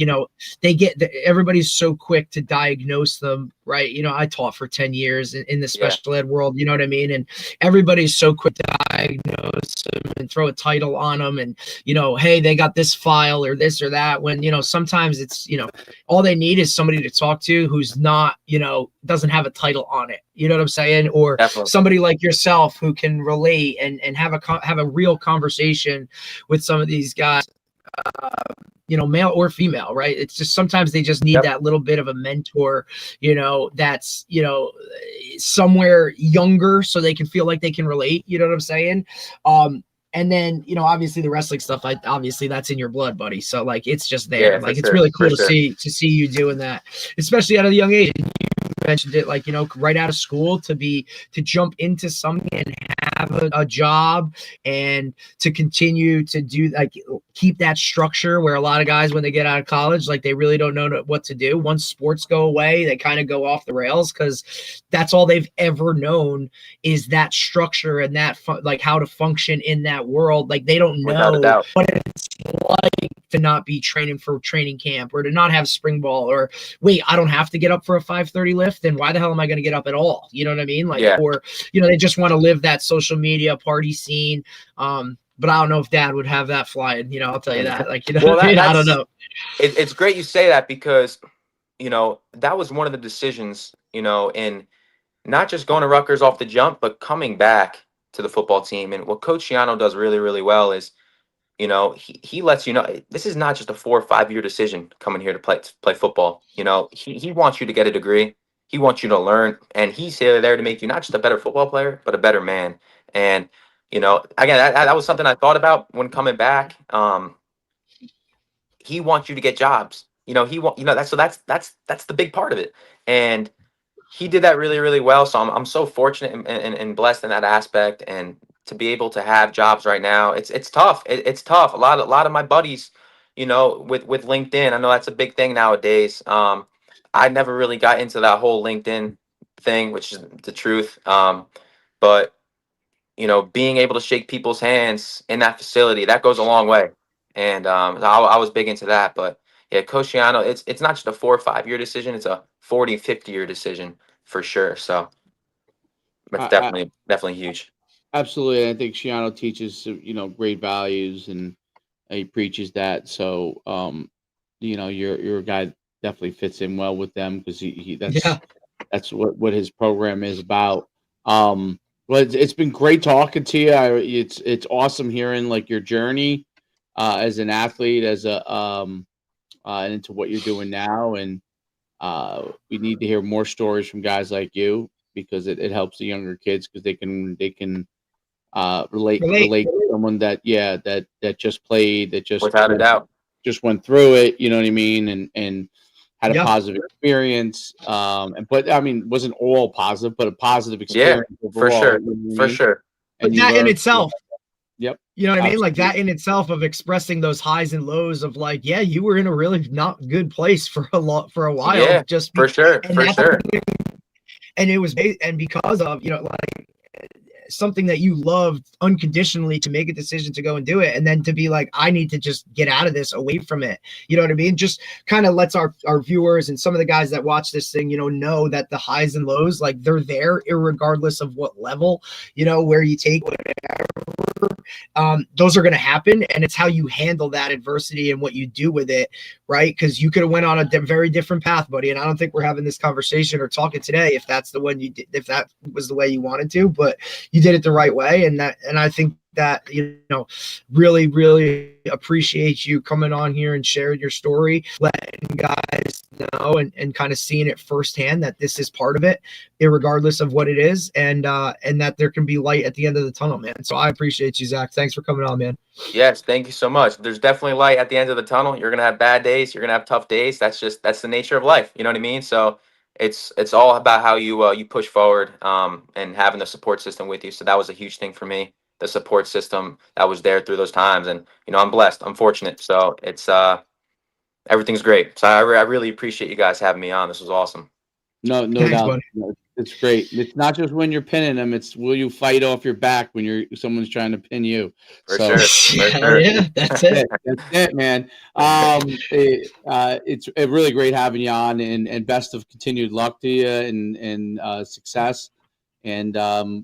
everybody's so quick to diagnose them, right? I taught for 10 years in the special ed world, you know what I mean? And everybody's so quick to diagnose them and throw a title on them, and hey, they got this file or this or that, when sometimes it's all they need is somebody to talk to who's not doesn't have a title on it, you know what I'm saying? Or Definitely. somebody like yourself who can relate and have a real conversation with some of these guys, male or female, right? It's just sometimes they just need that little bit of a mentor, that's somewhere younger, so they can feel like they can relate, you know what I'm saying? And then, obviously the wrestling stuff, obviously that's in your blood, buddy. So like, it's just there. Like, it's really cool to see you doing that, especially at a young age. You mentioned it, like, right out of school to jump into something and have a job, and to continue to do, like, keep that structure where a lot of guys, when they get out of college, like, they really don't know what to do. Once sports go away, they kind of go off the rails, because that's all they've ever known is that structure and that like how to function in that world. Like, they don't know what it's like to not be training for training camp, or to not have spring ball, or wait, I don't have to get up for a 5:30 lift, then why the hell am I going to get up at all? You know what I mean? Like, or they just want to live that social media party scene. But I don't know if Dad would have that flying, I'll tell you that. Like, Well, what I mean? I don't know. It's great you say that, because that was one of the decisions, in not just going to Rutgers off the jump, but coming back to the football team. And what Coach Shiano does really, really well is, he lets you know this is not just a 4 or 5 year decision coming here to play football. He wants you to get a degree. He wants you to learn, and he's there to make you not just a better football player, but a better man. And again, that was something I thought about when coming back. He wants you to get jobs. He want that's the big part of it, and he did that really, really well. So I'm so fortunate and blessed in that aspect, and to be able to have jobs right now. It's tough. It's tough. A lot of my buddies, with LinkedIn, I know that's a big thing nowadays. I never really got into that whole LinkedIn thing, which is the truth. But being able to shake people's hands in that facility, that goes a long way. And I was big into that. But yeah, Coach Shiano, it's not just a 4 or 5 year decision, it's a 40, 50 year decision for sure. So that's definitely huge. Absolutely. I think Shiano teaches, great values, and he preaches that. So, your guy definitely fits in well with them, because that's what his program is about. Well, it's been great talking to you. It's awesome hearing like your journey as an athlete, as and into what you're doing now. And we need to hear more stories from guys like you, because it helps the younger kids, because they can relate to someone that just played, that just Without a doubt just went through it, you know what I mean, and had a positive experience. But I mean, wasn't all positive, but a positive experience overall, for sure, you know what I for mean? sure. But that in itself, yep, you know what I mean? Like, absolutely. that in itself of expressing those highs and lows of, like, yeah, you were in a really not good place for a while. Yeah, for sure. And it was and because of, like, something that you loved unconditionally, to make a decision to go and do it, and then to be like, I need to just get out of this, away from it, you know what I mean? Just kind of lets our viewers and some of the guys that watch this thing, know that the highs and lows, like, they're there irregardless of what level, where you take whatever. Those are going to happen, and it's how you handle that adversity and what you do with it, right? Because you could have went on a very different path, buddy, and I don't think we're having this conversation or talking today if that's the one you did, if that was the way you wanted to, but you did it the right way. And I think that, really, really appreciate you coming on here and sharing your story, letting guys know, and kind of seeing it firsthand that this is part of it, irregardless of what it is, and that there can be light at the end of the tunnel, man. So I appreciate you, Zach. Thanks for coming on, man. Yes, thank you so much. There's definitely light at the end of the tunnel. You're gonna have bad days. You're gonna have tough days. That's the nature of life. You know what I mean? So it's all about how you push forward, and having the support system with you. So that was a huge thing for me. The support system that was there through those times, and I'm blessed. I'm fortunate. So it's everything's great. So I really appreciate you guys having me on. This was awesome. No Thanks, doubt. buddy. It's great. It's not just when you're pinning them; it's will you fight off your back when someone's trying to pin you. For So sure. For Hell sure. yeah, that's it. that's it, man. It's really great having you on, and best of continued luck to you and success. And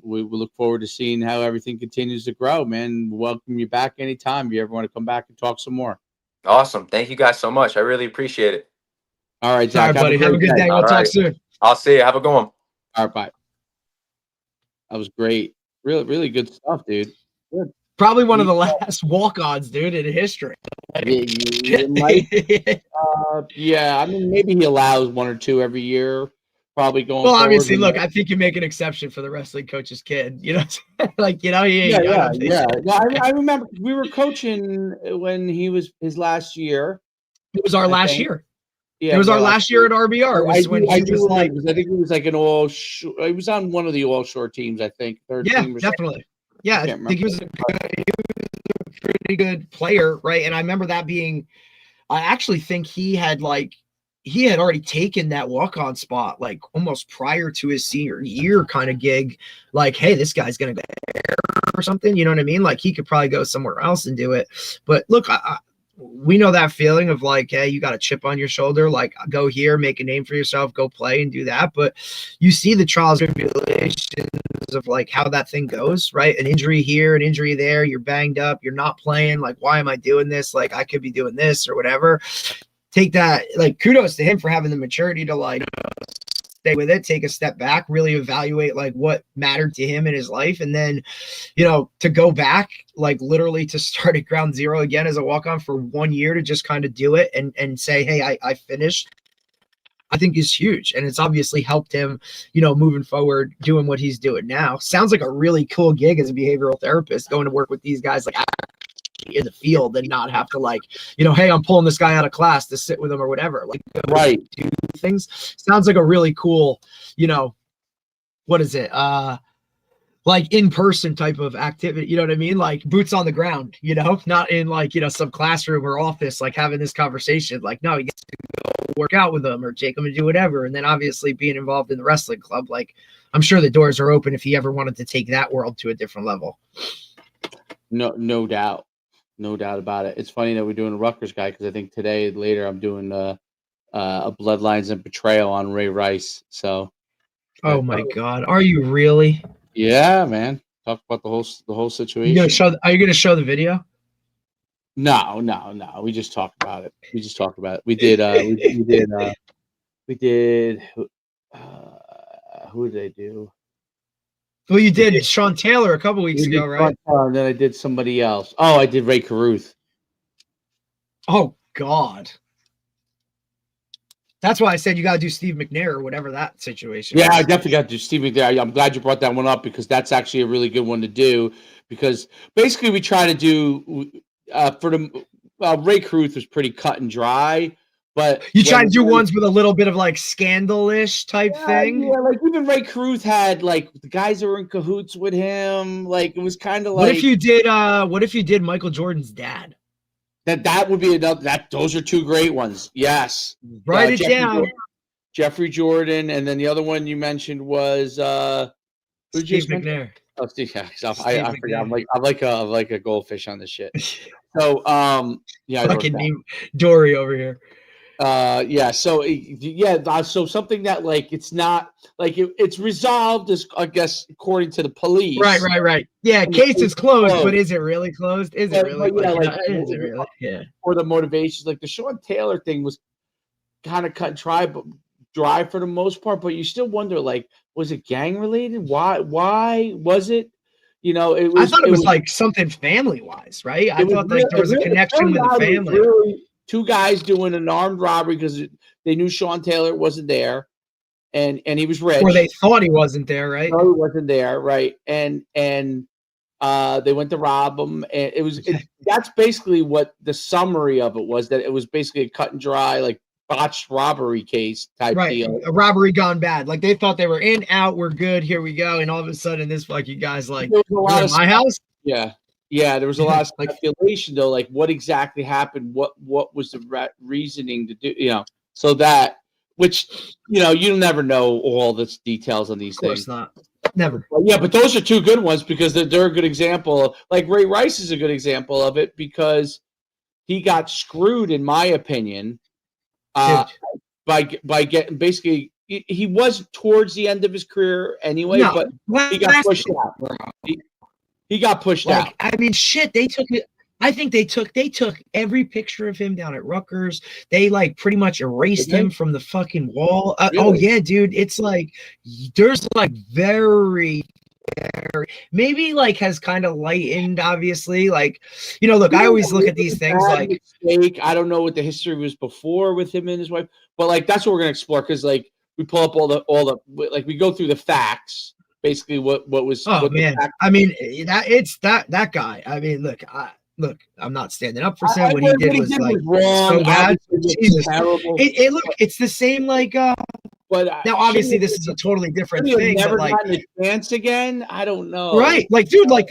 we look forward to seeing how everything continues to grow, man. Welcome you back anytime if you ever want to come back and talk some more. Awesome. Thank you guys so much. I really appreciate it. All right, All Zach. right, buddy. Have a good day. We'll All talk right. soon. I'll see you. Have a good one. All right, bye. That was great. Really, really good stuff, dude. Good. Probably one of the last walk-ons, dude, in history. You might, yeah, I mean, maybe he allows one or two every year, probably going Well, forward. obviously, look, I think you make an exception for the wrestling coach's kid. You know, like, you know, Yeah. No, I remember we were coaching when he was his last year. It was our I last think. year. Yeah, It was our last year at RBR. Was when I he was like, I think he was like an he was on one of the all-shore teams, I think. Third yeah, team or something. definitely. Yeah, I can't think he was a pretty good player, right? And I remember that being, I actually think he had already taken that walk-on spot like almost prior to his senior year kind of gig. Like, hey, this guy's gonna go there or something. You know what I mean? Like, he could probably go somewhere else and do it. But look, we know that feeling of like, hey, you got a chip on your shoulder, like go here, make a name for yourself, go play and do that. But you see the trials and tribulations of like how that thing goes, right? An injury here, an injury there, you're banged up, you're not playing. Like, why am I doing this? Like, I could be doing this or whatever. Take that, like, kudos to him for having the maturity to like stay with it, take a step back, really evaluate like what mattered to him in his life. And then, you know, to go back, like literally to start at ground zero again as a walk-on for 1 year to just kind of do it and say, hey, I finished, I think is huge. And it's obviously helped him, you know, moving forward, doing what he's doing now. Sounds like a really cool gig as a behavioral therapist, going to work with these guys like in the field and not have to like, you know, hey, I'm pulling this guy out of class to sit with him or whatever. Like, right. Do things. Sounds like a really cool, you know, what is it? Like in-person type of activity, you know what I mean? Like boots on the ground, you know, not in like, you know, some classroom or office, like having this conversation. Like, no, you get to go work out with them or take them and do whatever. And then obviously being involved in the wrestling club, like I'm sure the doors are open if he ever wanted to take that world to a different level. No doubt. No doubt about it. It's funny that we're doing a Rutgers guy because I think later I'm doing a Bloodlines and Betrayal on Ray Rice. So, oh my God, are you really? Yeah, man. Talk about the whole situation. Are you gonna show the video? No. We just talked about it. We did. Who did I do? Well, you did Sean Taylor a couple weeks ago, right? And then I did somebody else. Oh, I did Ray Caruth. Oh God. That's why I said you got to do Steve McNair or whatever that situation is. I definitely got to do Steve McNair. I'm glad you brought that one up because that's actually a really good one to do because basically we try to do for the Ray Caruth was pretty cut and dry, but you try to do ones with a little bit of like scandalish type thing. Yeah, like even Ray Caruth had like the guys that were in cahoots with him. Like it was kind of like what if you did Michael Jordan's dad? That would be another. Those are two great ones. Yes, write it down. Jeffrey Jordan, and then the other one you mentioned was Steve McNair. Oh, Steve. I forgot. I'm like a goldfish on this shit. So yeah, fucking name Dory over here. So something that like it's not like it's resolved as I guess according to the police. Right. Yeah, case is closed, but is it really closed? Is it really? Is it really? Yeah. Or the motivations, like the Sean Taylor thing was kind of cut and dry for the most part, but you still wonder, like, was it gang related? Why was it? You know, it was. I thought it was like something family wise, right? I thought like there was a connection with the family. Really, two guys doing an armed robbery because they knew Sean Taylor wasn't there, and he was rich. Or they thought he wasn't there, right? No, he wasn't there, right? And they went to rob him, and that's basically what the summary of it was. That it was basically a cut and dry, like botched robbery case type deal. A robbery gone bad. Like they thought they were in, out, we're good, here we go, and all of a sudden this fucking guy's like, there was a lot of my house. Yeah, there was a lot of speculation though, like what exactly happened, what was the reasoning to do, you know, so that which you'll never know all the details on these Of course things. not. Never. Well, yeah, but those are two good ones because they're a good example. Like Ray Rice is a good example of it because he got screwed, in my opinion, by getting basically. He was towards the end of his career anyway, but he got pushed out. He got pushed out. I mean, shit. They took it. I think they took every picture of him down at Rutgers. They like pretty much erased him from the fucking wall. Really? Oh yeah, dude. It's like there's like very maybe like has kind of lightened, obviously. Like, look, I always look at these things like mistake. I don't know what the history was before with him and his wife, but like that's what we're gonna explore because like we pull up all the like we go through the facts. Basically, what was? Oh what man, I mean that guy. I mean, look, I'm not standing up for him. What he did was like wrong, so bad. Jesus. Terrible. Look, it's the same like. But now, obviously, this is a totally different thing. Never but, like, gotten a chance again. I don't know. Right, like, dude, look,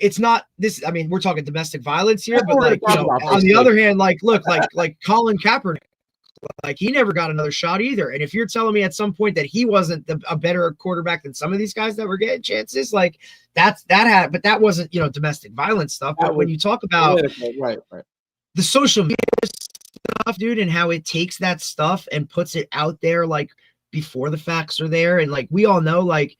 it's not this. I mean, we're talking domestic violence here, but like, on the other hand, like, look, like Colin Kaepernick. Like he never got another shot either. And if you're telling me at some point that he wasn't a better quarterback than some of these guys that were getting chances, like but that wasn't domestic violence stuff. But when you talk about right, the social media stuff, dude, and how it takes that stuff and puts it out there like before the facts are there, and like we all know, like,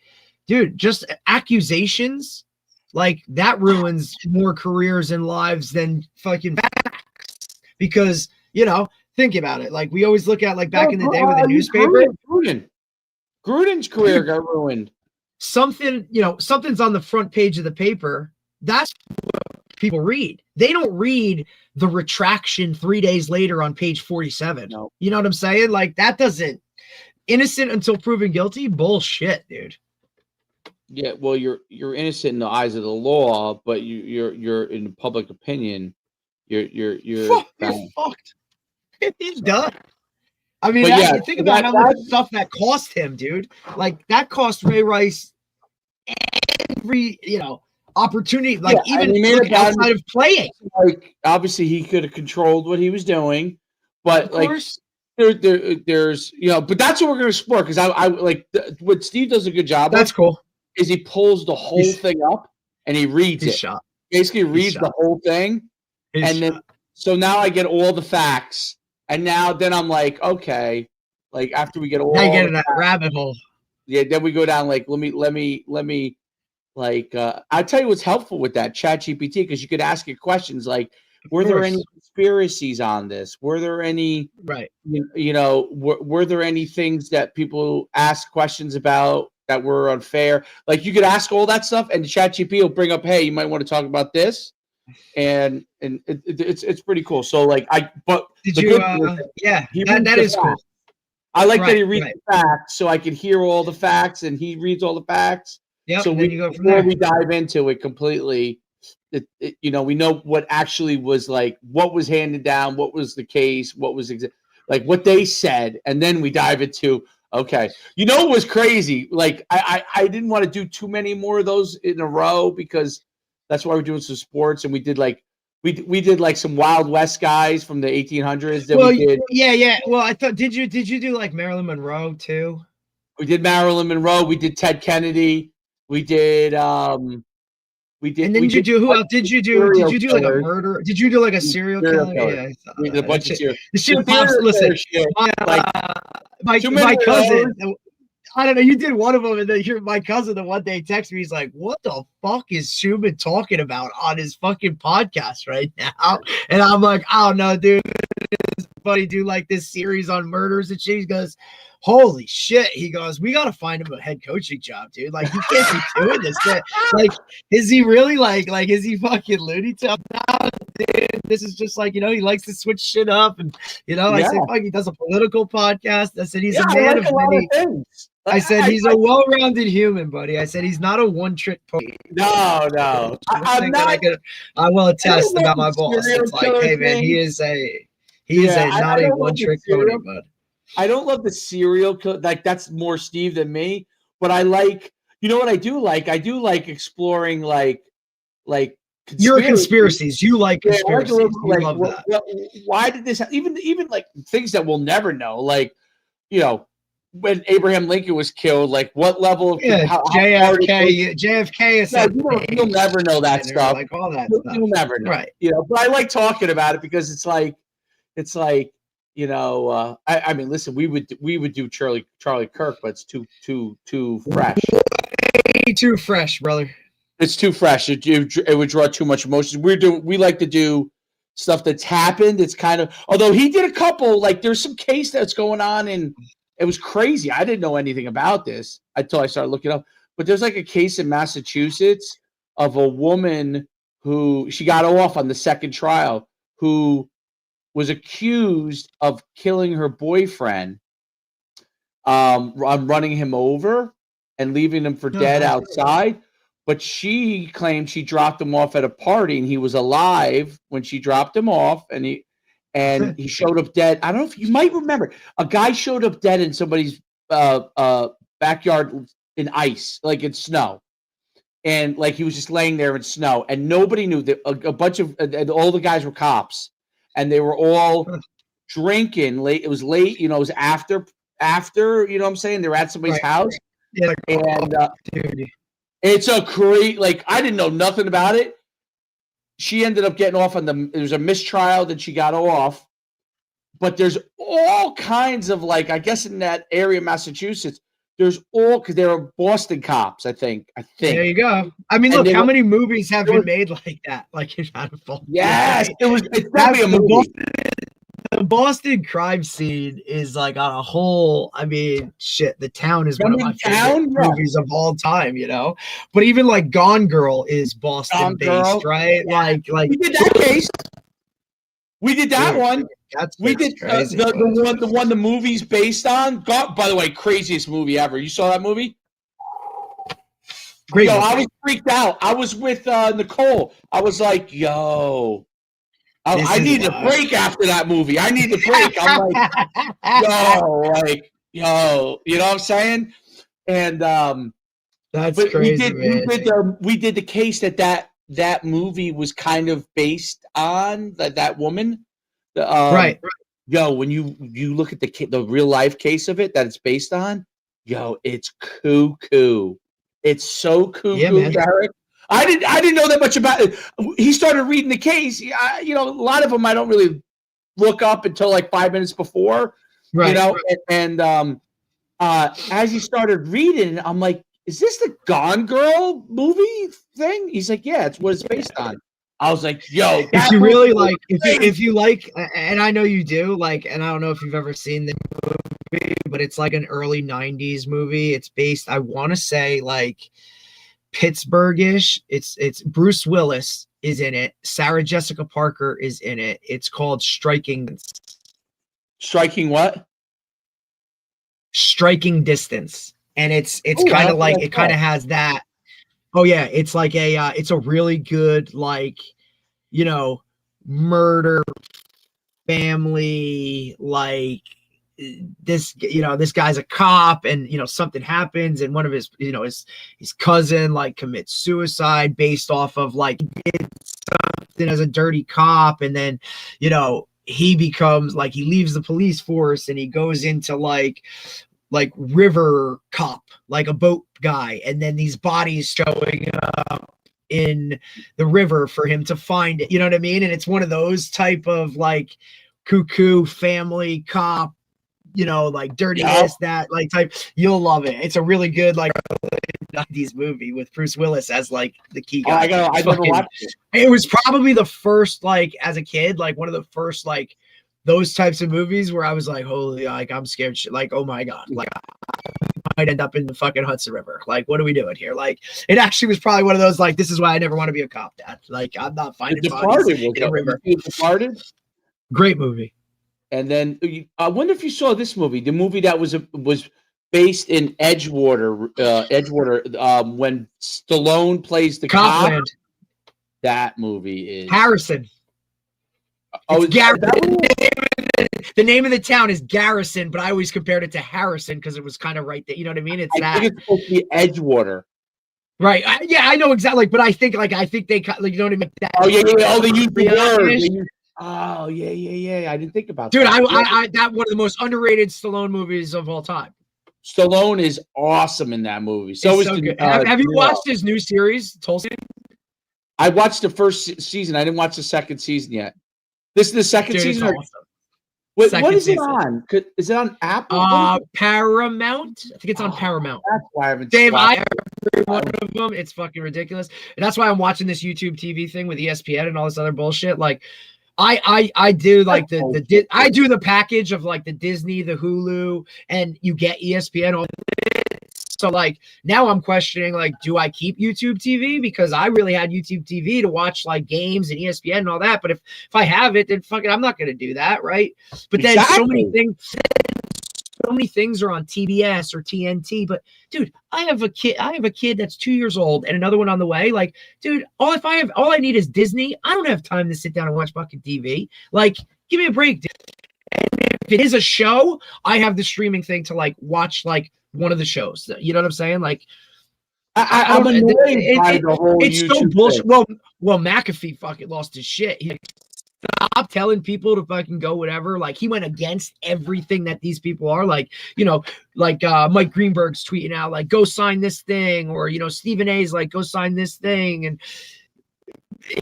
dude, just accusations like that ruins more careers and lives than fucking facts because think about it. Like we always look at like back in the day with a newspaper. Gruden's career got ruined. Something's on the front page of the paper. That's what people read. They don't read the retraction 3 days later on page 47. No. You know what I'm saying? Like that doesn't innocent until proven guilty. Bullshit, dude. Yeah, well, you're innocent in the eyes of the law, but you're in public opinion. You're fucked. He's done. I mean, think about how much stuff that cost him, dude. Like that cost Ray Rice every opportunity, like even outside of playing. Like obviously he could have controlled what he was doing, but like there's but that's what we're gonna explore because I like what Steve does a good job. That's cool. Is he pulls the whole thing up and he reads it. Shot. Basically reads the whole thing, then so now I get all the facts. And then I'm like, okay, like after we get all, now you get in that rabbit hole. Yeah, then we go down like let me like I'll tell you what's helpful with that ChatGPT because you could ask it questions like, were there any conspiracies on this? Were there any were there any things that people ask questions about that were unfair? Like you could ask all that stuff, and ChatGPT will bring up, hey, you might want to talk about this. And it's pretty cool. So like did you that is cool. I like that he reads the facts so I can hear all the facts and he reads all the facts. Yeah. So you go from there. We dive into it completely. We know what actually was like, what was handed down, what was the case, what was like what they said, and then we dive into okay. It was crazy. Like I didn't want to do too many more of those in a row because that's why we're doing some sports, and we did like we did like some Wild West guys from the 1800s. That we did. Yeah. Well, I thought did you do like Marilyn Monroe too? We did Marilyn Monroe. We did Ted Kennedy. We did. We did. And then who else did you do? Did you do like a murder? Did you do like a serial killer? Yeah, we did a bunch of the shit pops. Listen, my cousin. I don't know. You did one of them, and then my cousin the one day texted me. He's like, "What the fuck is Schumann talking about on his fucking podcast right now?" And I'm like, "I don't know, dude. His buddy do like this series on murders and shit." He goes, "Holy shit!" He goes, "We gotta find him a head coaching job, dude. Like, he can't be doing this. Like, is he really like is he fucking Looney Tunes? No, dude. This is just like he likes to switch shit up, and I said, fuck, he does a political podcast. I said he's a man of many things. I said he's a well-rounded human, buddy. I said he's not a one-trick pony. No. I'm not. I will attest about my boss. It's like, hey man, he is not a one-trick pony, bud. I don't love the serial killer. Like that's more Steve than me. But I like, what I do like? I do like exploring like. Your conspiracies. You like conspiracies. You love that. Why did this? Even like things that we'll never know. Like you know, when Abraham Lincoln was killed, like what level of JFK is you'll never know that stuff. Like all that You'll, stuff. you'll never know. Right. You know, but I like talking about it because it's like, you know, I mean, listen, we would do Charlie Kirk, but it's too fresh. Way too fresh, brother. It's too fresh. It would draw too much emotion. We like to do stuff that's happened. It's kind of, although he did a couple, like there's some case that's going on, and it was crazy. I didn't know anything about this until I started looking up. But there's like a case in Massachusetts of a woman who she got off on the second trial, who was accused of killing her boyfriend, running him over and leaving him for dead outside. But she claimed she dropped him off at a party and he was alive when she dropped him off, and he showed up dead. I don't know if you might remember, a guy showed up dead in somebody's backyard in ice, like in snow. And like he was just laying there in snow, and nobody knew that a bunch of all the guys were cops, and they were all drinking late. It was late, you know, it was after, you know what I'm saying? They were at somebody's house. Yeah, and dude. It's a great, like, I didn't know nothing about it. She ended up getting off on there was a mistrial that she got off, but there's all kinds of, like, I guess in that area of Massachusetts, there's all, because they were Boston cops, I think. There you go. I mean, look, how many movies have been made like that? Like, it's not a fault. Yes, it's probably a movie. The Boston crime scene is like on a whole. I mean, shit. The Town is one of my favorite movies of all time. You know, but even like Gone Girl is Boston based, right? Yeah. Like we did that case. We did that one. We did the one the movie's based on. God, by the way, craziest movie ever. You saw that movie? Great. I was freaked out. I was with Nicole. I was like, yo. I need a break after that movie. I need a break. I'm like, you know what I'm saying? And that's crazy. We did the case that movie was kind of based on that woman. Right. Yo, when you look at the real life case of it that it's based on, yo, it's cuckoo. It's so cuckoo, Derek. I didn't know that much about it. He started reading the case. You know, a lot of them I don't really look up until like 5 minutes before. Right. You know, and as he started reading, I'm like, is this the Gone Girl movie thing? He's like, yeah, it's what it's based on. I was like, yo, if you really like, if you like, and I know you do, like, and I don't know if you've ever seen the movie, but it's like an early 90s movie. It's based, I want to say, like, Pittsburgh-ish. It's Bruce Willis is in it. Sarah Jessica Parker is in it. It's called Striking what? Striking Distance. And it's kind of like, it kind of has that. Oh yeah, it's like it's a really good, like, you know, murder family, like, this, you know, this guy's a cop, and, you know, something happens, and one of his, you know, his cousin like commits suicide based off of like something as a dirty cop, and then, you know, he becomes like, he leaves the police force and he goes into like river cop, like a boat guy, and then these bodies showing up in the river for him to find it, you know what I mean? And it's one of those type of like cuckoo family cop, you know, like dirty this, that, like type. You'll love it. It's a really good like 90s movie with Bruce Willis as like the key guy. I never watched it. It was probably the first, like, as a kid, like one of the first like those types of movies where I was like, holy, like, I'm scared shit. Like, oh my God, like I might end up in the fucking Hudson River. Like, what are we doing here? Like, it actually was probably one of those, like, this is why I never want to be a cop, Dad. Like, I'm not finding bodies in a river. Departed? Great movie. And then I wonder if you saw this movie, the movie that was based in Edgewater, when Stallone plays the cop. That movie is Harrison. Oh, the name of the town is Garrison, but I always compared it to Harrison because it was kind of right there. You know what I mean? It's I think it's supposed to be Edgewater. Right. Yeah, I know exactly. But I think they like, you know what I mean? Oh, yeah. Oh, they use the word. Oh yeah. I didn't think about Dude, that. I that one of the most underrated Stallone movies of all time. Stallone is awesome in that movie. So It's is so the, good. Have you Niro. watched his new series, Tulsa? I watched the first season. I didn't watch the second season yet. This is the second Dude, it's season. awesome. Wait, Second what is season. it on? Is it on Apple? What is it? Paramount. I think it's on Oh, Paramount. That's why I haven't. Dave, watched every one of them, it's fucking ridiculous, and that's why I'm watching this YouTube TV thing with ESPN and all this other bullshit. Like, I do like I do the package of like the Disney, the Hulu, and you get ESPN all. So like now I'm questioning like, do I keep YouTube TV because I really had YouTube TV to watch like games and ESPN and all that. But if I have it, then fucking I'm not gonna do that, right? But then so many things are on TBS or TNT. But dude, I have a kid that's 2 years old and another one on the way. Like, dude, all I need is Disney. I don't have time to sit down and watch fucking TV. Like, give me a break, dude. And if it is a show, I have the streaming thing to like watch like one of the shows. You know what I'm saying? Like, I'm annoyed by the whole it's YouTube so bullshit. thing. Well, McAfee fucking lost his shit. He stopped telling people to fucking go whatever. Like, he went against everything that these people are. Like, you know, like Mike Greenberg's tweeting out like, go sign this thing, or you know, Stephen A's like, go sign this thing, and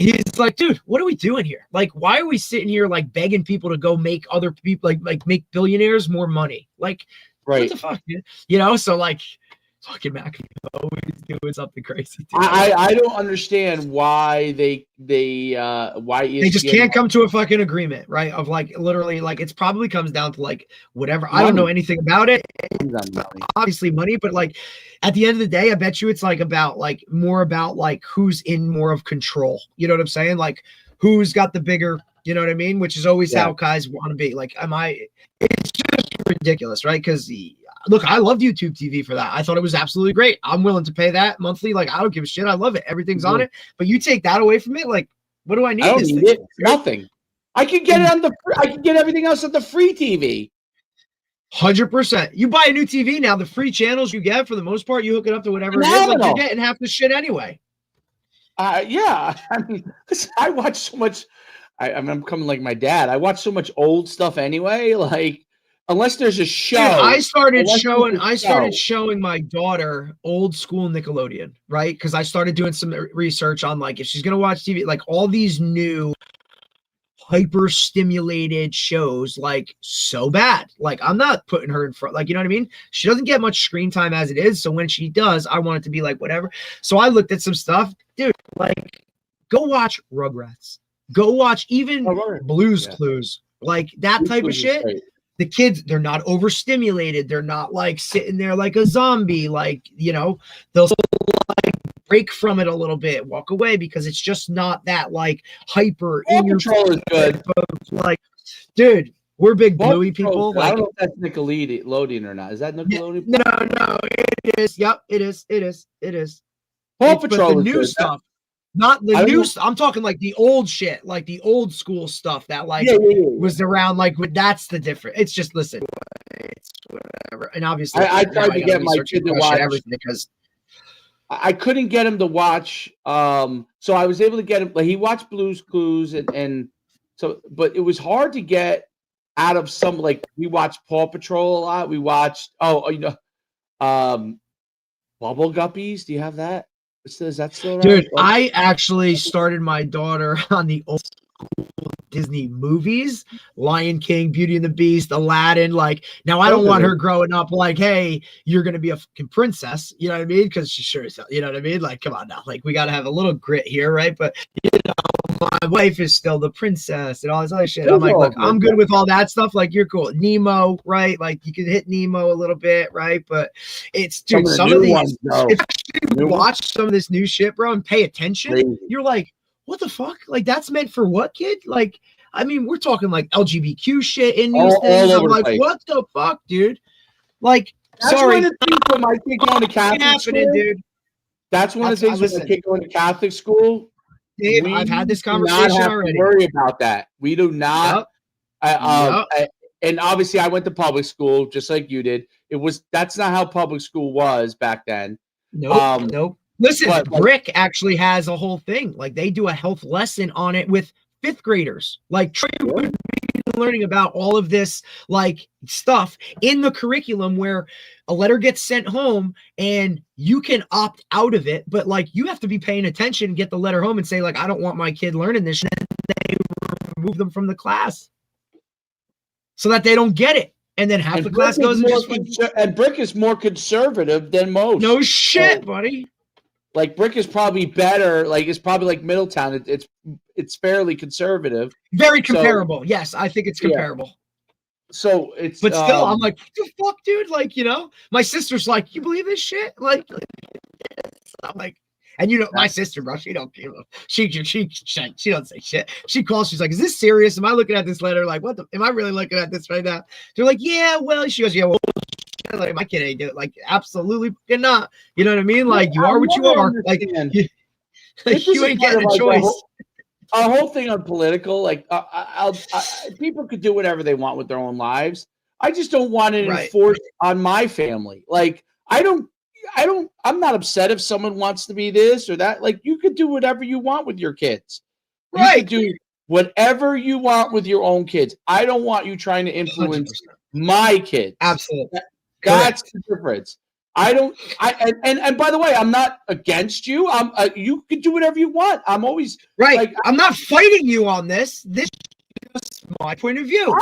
he's like, dude, what are we doing here? Like, why are we sitting here like begging people to go make other people like make billionaires more money? Like, Right. what the fuck, dude? You know, so like fucking McAfee always doing something crazy. Dude. I don't understand why why they just can't come to a fucking agreement, right? Of like literally like it's probably comes down to like whatever. Money. I don't know anything about it. Obviously money, but like at the end of the day, I bet you it's like about like more about like who's in more of control. You know what I'm saying? Like who's got the bigger, you know what I mean? Which is always how guys want to be. Like, it's just ridiculous, right? Because look, I loved YouTube TV for that. I thought it was absolutely great. I'm willing to pay that monthly. Like, I don't give a shit. I love it. Everything's on it. But you take that away from it, like, what do I need? I don't need it. Nothing. I can get it I can get everything else on the free TV. 100%. You buy a new TV now, the free channels you get for the most part, you hook it up to whatever it is. Like, you're getting half the shit anyway. Yeah. I mean, I watch so much. I'm coming like my dad. I watch so much old stuff anyway. Like, unless there's a show. Dude, I started showing my daughter old school Nickelodeon, right? Because I started doing some research on like if she's gonna watch TV, like all these new hyper stimulated shows, like so bad. Like I'm not putting her in front, like you know what I mean? She doesn't get much screen time as it is. So when she does, I want it to be like whatever. So I looked at some stuff, dude. Like, go watch Rugrats. Go watch even Blue's Clues, like that type of shit. The kids, they're not overstimulated. They're not like sitting there like a zombie. Like, you know, they'll like break from it a little bit, walk away because it's just not that like hyper in your control is good. Like, dude, we're big Bluey people. Like, I don't know if that's Nickelodeon or not. Is that Nickelodeon? No, it is. Yep, it is. Paw Patrol, the new stuff. Not the new stuff. I'm talking like the old shit, like the old school stuff that like was around. Like that's the difference. It's just listen, it's whatever. And obviously, I tried to get my kid to watch everything because I couldn't get him to watch. So I was able to get him. Like he watched Blue's Clues and so, but it was hard to get out of some. Like we watched Paw Patrol a lot. We watched Bubble Guppies. Do you have that? Is that still around? Dude, I actually started my daughter on the old school Disney movies, Lion King, Beauty and the Beast, Aladdin. Like, now I don't want her growing up like, hey, you're going to be a fucking princess. You know what I mean? Because she sure is, you know what I mean? Like, come on now. Like, we got to have a little grit here, right? But, you know, my wife is still the princess and all this other shit. I'm like, look, I'm good with all that stuff. Like, you're cool. Nemo, right? Like, you can hit Nemo a little bit, right? But it's, dude, some of these, if you watch some of this new shit, bro, and pay attention, you're like, what the fuck? Like, that's meant for what, kid? Like, I mean, we're talking like LGBTQ shit in these things. I'm like, what the fuck, dude? Like, that's one of the things when my kid going to Catholic school, dude. That's one of the things when my kid going to Catholic school. Dave, I've had this conversation already. To worry about that. We do not. And obviously, I went to public school just like you did. That's not how public school was back then. Nope. Listen, Brick actually has a whole thing. Like they do a health lesson on it with fifth graders. Like Troy would be learning about all of this like stuff in the curriculum where a letter gets sent home and you can opt out of it, but like you have to be paying attention, get the letter home and say like, I don't want my kid learning this. And then they remove them from the class so that they don't get it. And then half the class goes and just and Brick is more conservative than most. No shit, buddy. Like Brick is probably better. Like it's probably like Middletown. It's fairly conservative. Very comparable. So, yes, I think it's comparable. Yeah. So it's but still, I'm like, what the fuck, dude? Like, you know, my sister's like, you believe this shit? Like, I'm like, and you know, my sister, bro, she don't give a she don't say shit. She calls, she's like, is this serious? Am I looking at this letter? Like, what the am I really looking at this right now? They're like, yeah, well, she goes, yeah, well, like my kid ain't do it. Like, absolutely not. You know what I mean? Like, you are what you are. Like, you ain't getting a choice. Our whole thing on political, like, people could do whatever they want with their own lives. I just don't want it enforced on my family. Like, I'm not upset if someone wants to be this or that. Like, you could do whatever you want with your kids. You could do whatever you want with your own kids. I don't want you trying to influence 100%. My kids. Absolutely. That's the difference. And by the way, I'm not against you. You can do whatever you want. I'm always like, I'm not fighting you on this. This is my point of view.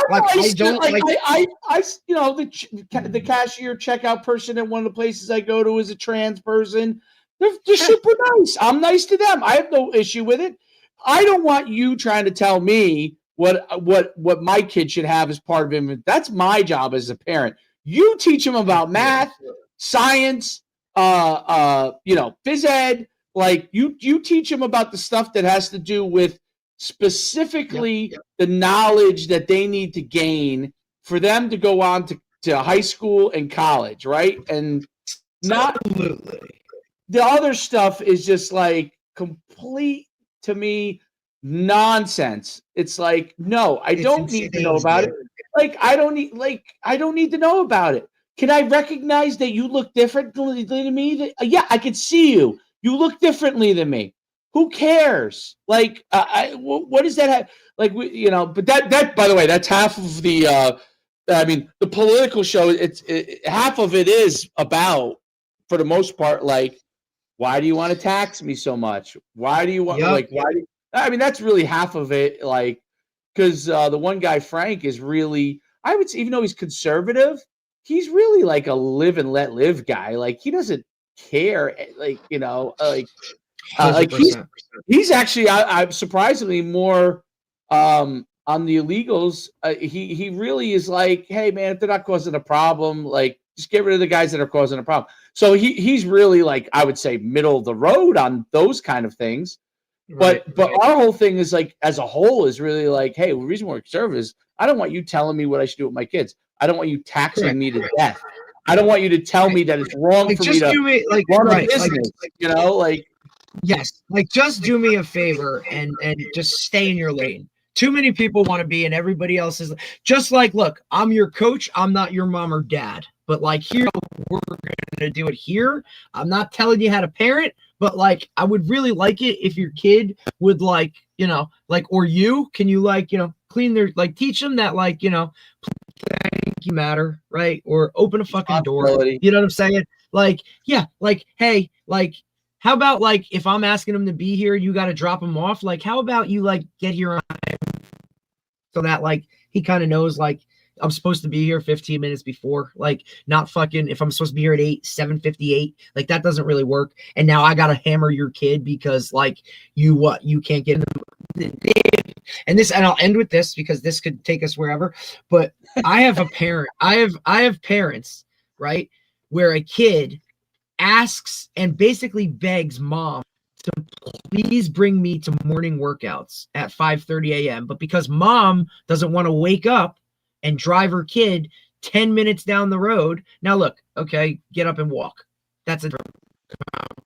You know, the cashier checkout person at one of the places I go to is a trans person. They're super nice. I'm nice to them. I have no issue with it. I don't want you trying to tell me what my kid should have as part of him. That's my job as a parent. You teach them about math, science, phys ed. Like you teach them about the stuff that has to do with specifically the knowledge that they need to gain for them to go on to high school and college, right? And not the other stuff is just like complete, to me, nonsense. It's like, no, I don't need to know about it. Like, I don't need to know about it. Can I recognize that you look differently than me? Yeah, I can see you. You look differently than me. Who cares? Like, what does that have? Like, but that, by the way, that's half of the, the political show. Half of it is about, for the most part, like, why do you want to tax me so much? Why do you want, that's really half of it. Like, because the one guy, Frank, is really, I would say, even though he's conservative, he's really like a live and let live guy. Like, he doesn't care. He's actually, I'm surprisingly more on the illegals. He really is like, hey man, if they're not causing a problem, like just get rid of the guys that are causing a problem. So he's really like, I would say, middle of the road on those kind of things. But our whole thing is like, as a whole, is really like, hey, the reason we're conservative is I don't want you telling me what I should do with my kids. I don't want you taxing me to death. I don't want you to tell me that it's wrong for me to run a business. Yes, like just do me a favor and just stay in your lane. Too many people want to be in everybody else's. Just like, look, I'm your coach. I'm not your mom or dad. But like, here, we're going to do it here. I'm not telling you how to parent, but like, I would really like it if your kid would like, or you, can you like, clean their, like teach them that like, thank you matter, right? Or open a fucking door. You know what I'm saying? Like, yeah, like, hey, like, how about like, if I'm asking them to be here, you got to drop them off. Like, how about you like get here on time so that like, he kind of knows like, I'm supposed to be here 15 minutes before, like not fucking, if I'm supposed to be here at 7:58, like that doesn't really work. And now I got to hammer your kid because like you can't get in the, and I'll end with this because this could take us wherever, but I have a parent, I have parents, right? Where a kid asks and basically begs mom to please bring me to morning workouts at 5:30 a.m. But because mom doesn't want to wake up and drive her kid 10 minutes down the road. Now look, okay, get up and walk. That's a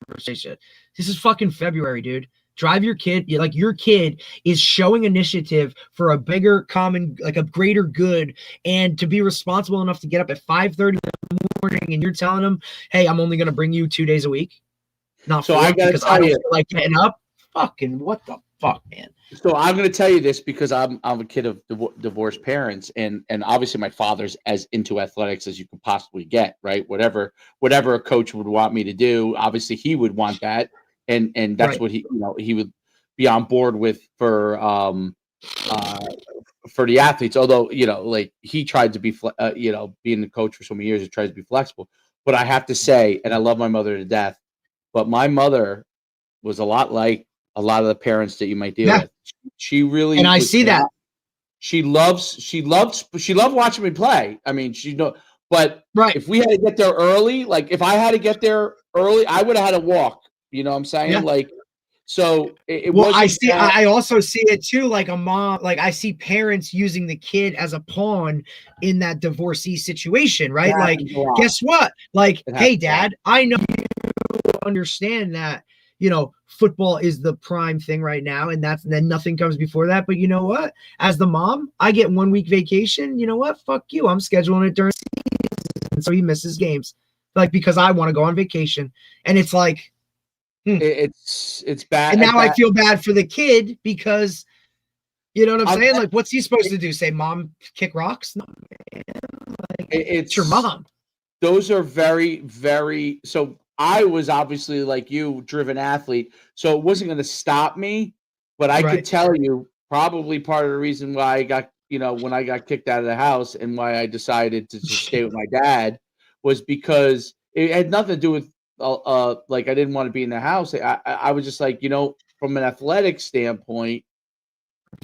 conversation. This is fucking February, dude. Drive your kid. Like your kid is showing initiative for a bigger common, like a greater good, and to be responsible enough to get up at 5:30 in the morning, and you're telling them, hey, I'm only going to bring you 2 days a week. Not so I got to tell you, like getting up. Fucking what the fuck, man. So I'm going to tell you this because I'm a kid of divorced parents, and obviously my father's as into athletics as you could possibly get, right? Whatever a coach would want me to do, obviously he would want that, and that's Right. what he would be on board with for the athletes. Although like he tried to be being the coach for so many years, he tries to be flexible. But I have to say, and I love my mother to death, but my mother was a lot like a lot of the parents that you might deal Yeah. with. She really And I was see that. not- she loved watching me play. I mean, but Right. if we had to get there early, like if I had to get there early, I would have had to walk. You know what I'm saying? Yeah. Like, so it Well, wasn't that- I also see it too, like a mom, like I see parents using the kid as a pawn in that divorcee situation, right? It Like, happens a lot. guess what? Like, It hey, happens a lot. dad, I know you understand that, football is the prime thing right now, and then nothing comes before that. But you know what? As the mom, I get 1 week vacation. You know what? Fuck you. I'm scheduling it during season, so he misses games, like because I want to go on vacation, and it's like. It's bad. And now I bad. feel bad for the kid because, you know what I'm I'm- saying? Like, what's he supposed to do? Say, mom, kick rocks? No, man. Like, it's your mom. Those are very, very. So I was obviously like you, driven athlete. So it wasn't going to stop me, but I could Right. tell you probably part of the reason why I got, when I got kicked out of the house and why I decided to just stay with my dad was because it had nothing to do with like I didn't want to be in the house. I was just like, from an athletic standpoint,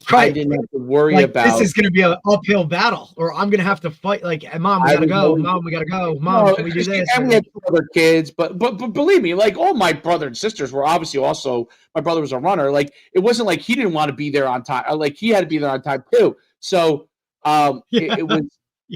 I Right. didn't have to worry Like, about. this is going to be an uphill battle, or I'm going to have to fight. Like, mom, we I got to was go. always- Mom, we got to go. Mom, No, can we do this? and we had 2 other kids, but believe me, like all my brother and sisters were obviously also. My brother was a runner. Like it wasn't like he didn't want to be there on time. Like he had to be there on time too. So it was.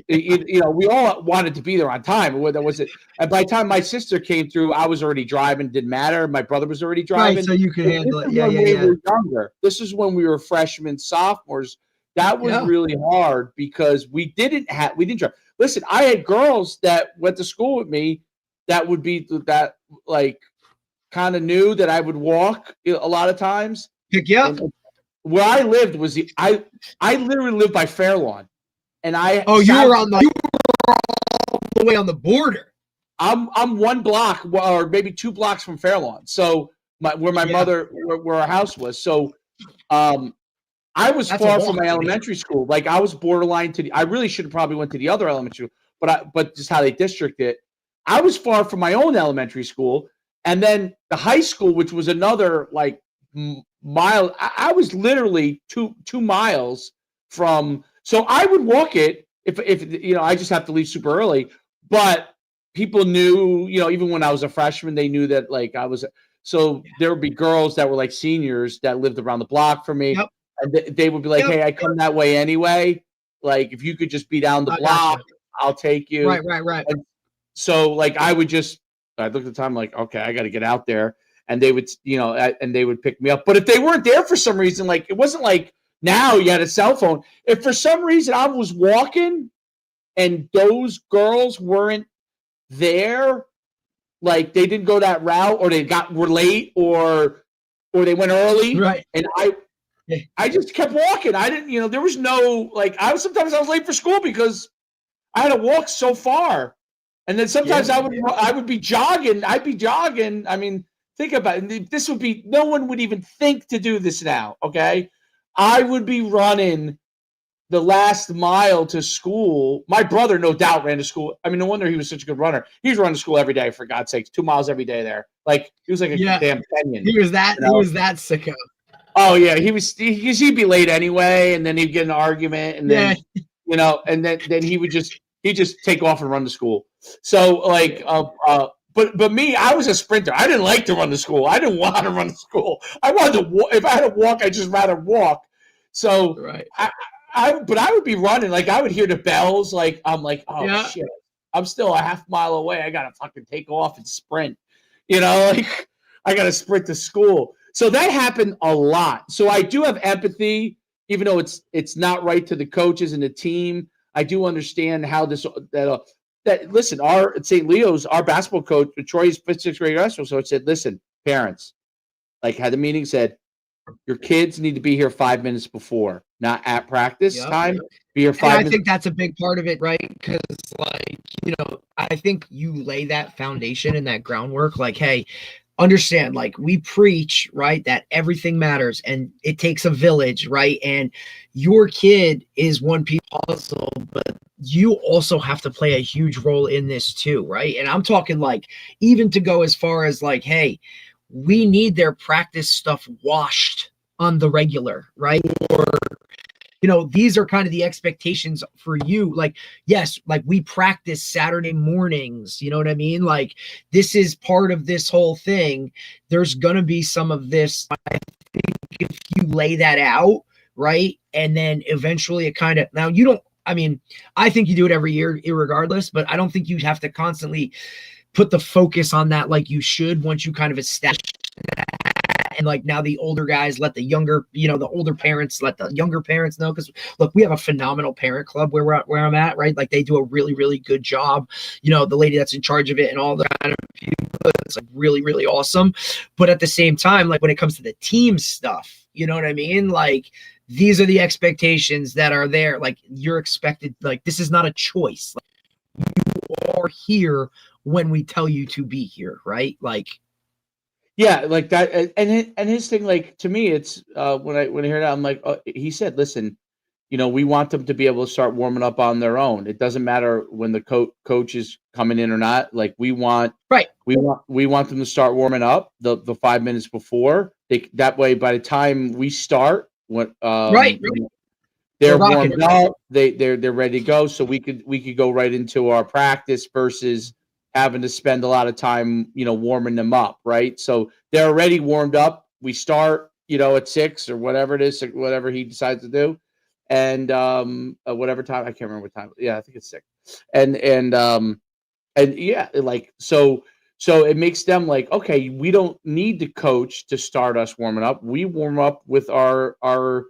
We all wanted to be there on time. That was it. And by the time my sister came through, I was already driving. Didn't matter. My brother was already driving. Right, so you could handle it. This is Yeah, when yeah, we yeah. were younger. This is when we were freshmen, sophomores. That was Yeah. really hard because we didn't drive. Listen, I had girls that went to school with me that would be that like kind of knew that I would walk a lot of times. Pick you up. And where I lived was I literally lived by Fairlawn, and I Oh, you were all the way on the border. I'm 1 block or maybe 2 blocks from Fairlawn, so where my mother where our house was. So I was That's a far walk from my for me. elementary school. Like I was borderline to I really should have probably went to the other elementary school, but just how they district it. I was far from my own elementary school, and then the high school, which was another like mile. I was literally 2 miles from. So I would walk it if I just have to leave super early. But people knew, even when I was a freshman, they knew that like I was. So there would be girls that were like seniors that lived around the block from me. Yep. And they would be like, Yep. hey, I come that way anyway. Like, if you could just be down the I block, gotcha. I'll take you. Right. So, like, I looked at the time, like, okay, I got to get out there. And they would, and they would pick me up. But if they weren't there for some reason, like, it wasn't like now you had a cell phone. If for some reason I was walking and those girls weren't there, like, they didn't go that route or were late or they went early. Right. And I just kept walking. I didn't, there was no like. Sometimes I was late for school because I had to walk so far, and then sometimes I would be jogging. I'd be jogging. I mean, think about it. This would be no one would even think to do this now. Okay, I would be running the last mile to school. My brother, no doubt, ran to school. I mean, no wonder he was such a good runner. He was running to school every day, for God's sakes, 2 miles every day there. Like he was like a damn Kenyan. He was that sicko. Oh yeah, he'd be late anyway, and then he'd get an argument, and then and then he just take off and run to school. So like, but me, I was a sprinter. I didn't like to run to school. I didn't want to run to school. I wanted to walk. If I had to walk, I'd just rather walk. So Right. but I would be running. Like I would hear the bells. Like I'm like, oh shit, I'm still a half mile away. I gotta fucking take off and sprint. Like I gotta sprint to school. So that happened a lot. So I do have empathy, even though it's not right to the coaches and the team. I do understand how that listen, our at St. Leo's, our basketball coach, Troy's 5th, 6th grade wrestler, so it said, listen, parents, like had the meeting said, your kids need to be here 5 minutes before, not at practice Yep. time. Be here And 5 I minutes. think that's a big part of it, right? Because, like, I think you lay that foundation and that groundwork. Like, hey, understand, like, we preach, right, that everything matters and it takes a village, right? And your kid is one piece of the puzzle, but you also have to play a huge role in this too, right? And I'm talking, like, even to go as far as, like, hey, we need their practice stuff washed on the regular, right? Or these are kind of the expectations for you. Like, yes, like, we practice Saturday mornings, you know what I mean? Like, this is part of this whole thing. There's going to be some of this. I think if you lay that out, right? And then eventually it kind of, now you don't, I mean, I think you do it every year, irregardless, but I don't think you have to constantly put the focus on that like you should once you kind of establish that. And, like, now the older guys let the younger, the older parents let the younger parents know. Because, look, we have a phenomenal parent club where I'm at, right? Like, they do a really, really good job. The lady that's in charge of it and all the kind of people, it's, like, really, really awesome. But at the same time, like, when it comes to the team stuff, you know what I mean? Like, these are the expectations that are there. Like, you're expected, like, this is not a choice. Like, you are here when we tell you to be here, right? Like, Yeah, like that, and his thing, like, to me, it's when I hear that, I'm like, he said, listen, we want them to be able to start warming up on their own. It doesn't matter when the coach is coming in or not. Like, we want them to start warming up the 5 minutes before. That way, by the time we start, when they're warmed up, they're ready to go, so we could go right into our practice versus having to spend a lot of time, warming them up, right? So they're already warmed up. We start, at 6 or whatever it is, whatever he decides to do, and whatever time, I can't remember what time. Yeah, I think it's 6, and yeah, like, so it makes them like, okay, we don't need the coach to start us warming up. We warm up with our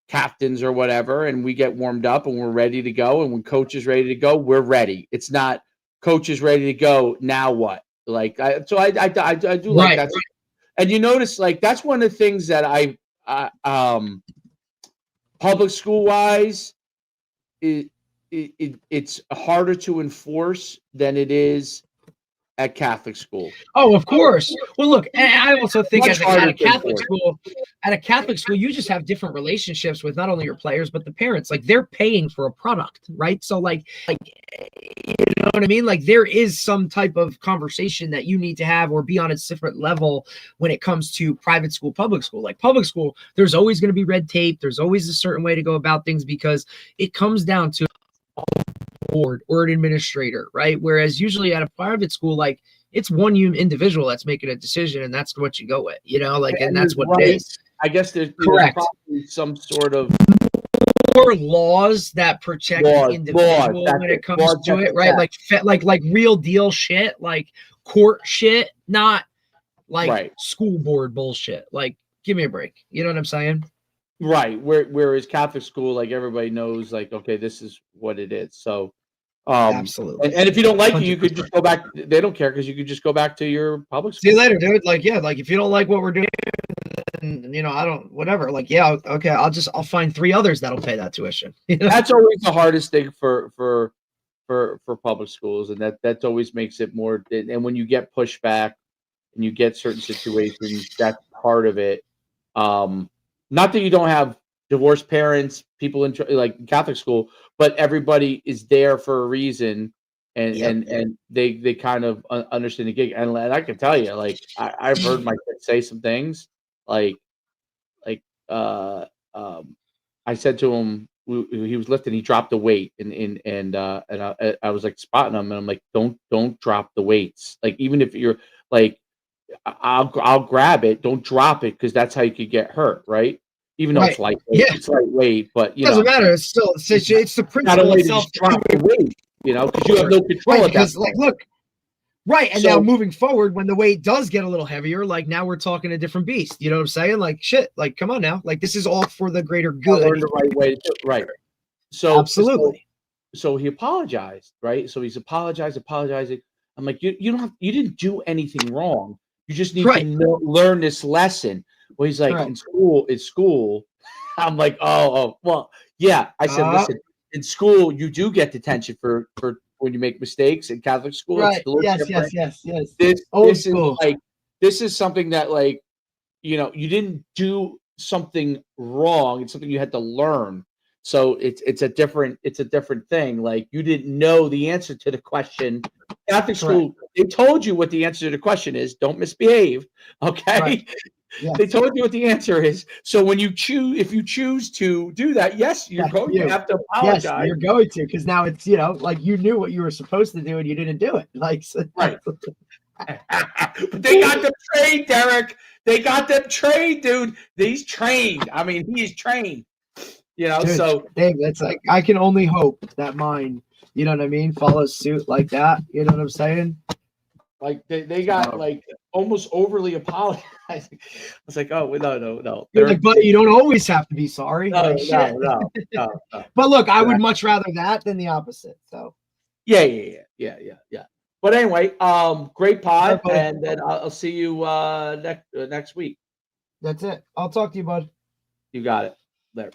captains or whatever, and we get warmed up and we're ready to go. And when coach is ready to go, we're ready. It's not coach is ready to go. Now what? Like, I do like that. And you notice, like, that's one of the things that public school wise, it's harder to enforce than it is at Catholic school. Oh, of course. Well, look, and I also think Much at a Catholic school, you just have different relationships with not only your players but the parents. Like, they're paying for a product, right? So, like, you know what I mean? Like, there is some type of conversation that you need to have or be on a different level when it comes to private school, public school. Like, public school, there's always going to be red tape. There's always a certain way to go about things because it comes down to board or an administrator, right? Whereas usually at a private school, like, it's one individual that's making a decision, and that's what you go with, and that's what it is. I guess there's probably some sort of more laws that protect the individual when it comes to it, right? Like real deal shit, like court shit, not like school board bullshit. Like, give me a break. You know what I'm saying? Right. Whereas Catholic school, like, everybody knows, like, okay, this is what it is. So, absolutely. And if you don't like 100%. It, you could just go back. They don't care because you could just go back to your public school. See you later, dude. Like, yeah, like, if you don't like what we're doing, then, I don't, whatever. Like, yeah, okay, I'll find 3 others that'll pay that tuition. That's always the hardest thing for public schools, and that always makes it more. And when you get pushback and you get certain situations, that's part of it. Not that you don't have divorced parents, people in like Catholic school, but everybody is there for a reason, and they kind of understand the gig. And I can tell you, like, I've heard my kid say some things, like I said to him, he was lifting, he dropped the weight, and I was like spotting him, and I'm like, don't drop the weights. Like, even if you're like, I'll grab it. Don't drop it, because that's how you could get hurt, right? Even though it's lightweight, it's lightweight, but it doesn't matter. It's still it's the principle itself. Drop the weight, because you have no control. Because, like, look, right, and now moving forward, when the weight does get a little heavier, like, now we're talking a different beast. You know what I'm saying? Like, shit, like, come on now, like, this is all for the greater good. Learn the right way to do it, right? So absolutely. So he apologized, right? So he's apologizing. I'm like, you didn't do anything wrong. You just need to learn this lesson. Well, he's like, Correct. in school, I'm like, well, yeah. I said, listen, in school, you do get detention for when you make mistakes. In Catholic school, it's Right. a little Yes. different. Yes. Yes. Yes. This Old this school. is like this is something that like you didn't do something wrong. It's something you had to learn. So it's a different thing. Like you didn't know the answer to the question. Catholic school, they told you what the answer to the question is. Don't misbehave. Okay. Right. Yes. They told you what the answer is. So when you choose, if you choose to do that, yes, you're That's going you. to have to Yes, apologize. you're going to, because now it's like you knew what you were supposed to do and you didn't do it. Like so Right. But they got them trained, Derek. They got them trained, dude. He's trained. I mean, he is trained. Dude, So Dave, that's like I can only hope that mine, you know what I mean, follows suit like that. You know what I'm saying? like they got like almost overly apologizing. I was like, oh no. You're like, buddy, you don't always have to be sorry. No, Like, shit. no. But look, I would much rather that than the opposite. So Yeah. But anyway, great pod, Okay. and then I'll see you next week. that's it. I'll talk to you, bud. You got it. There.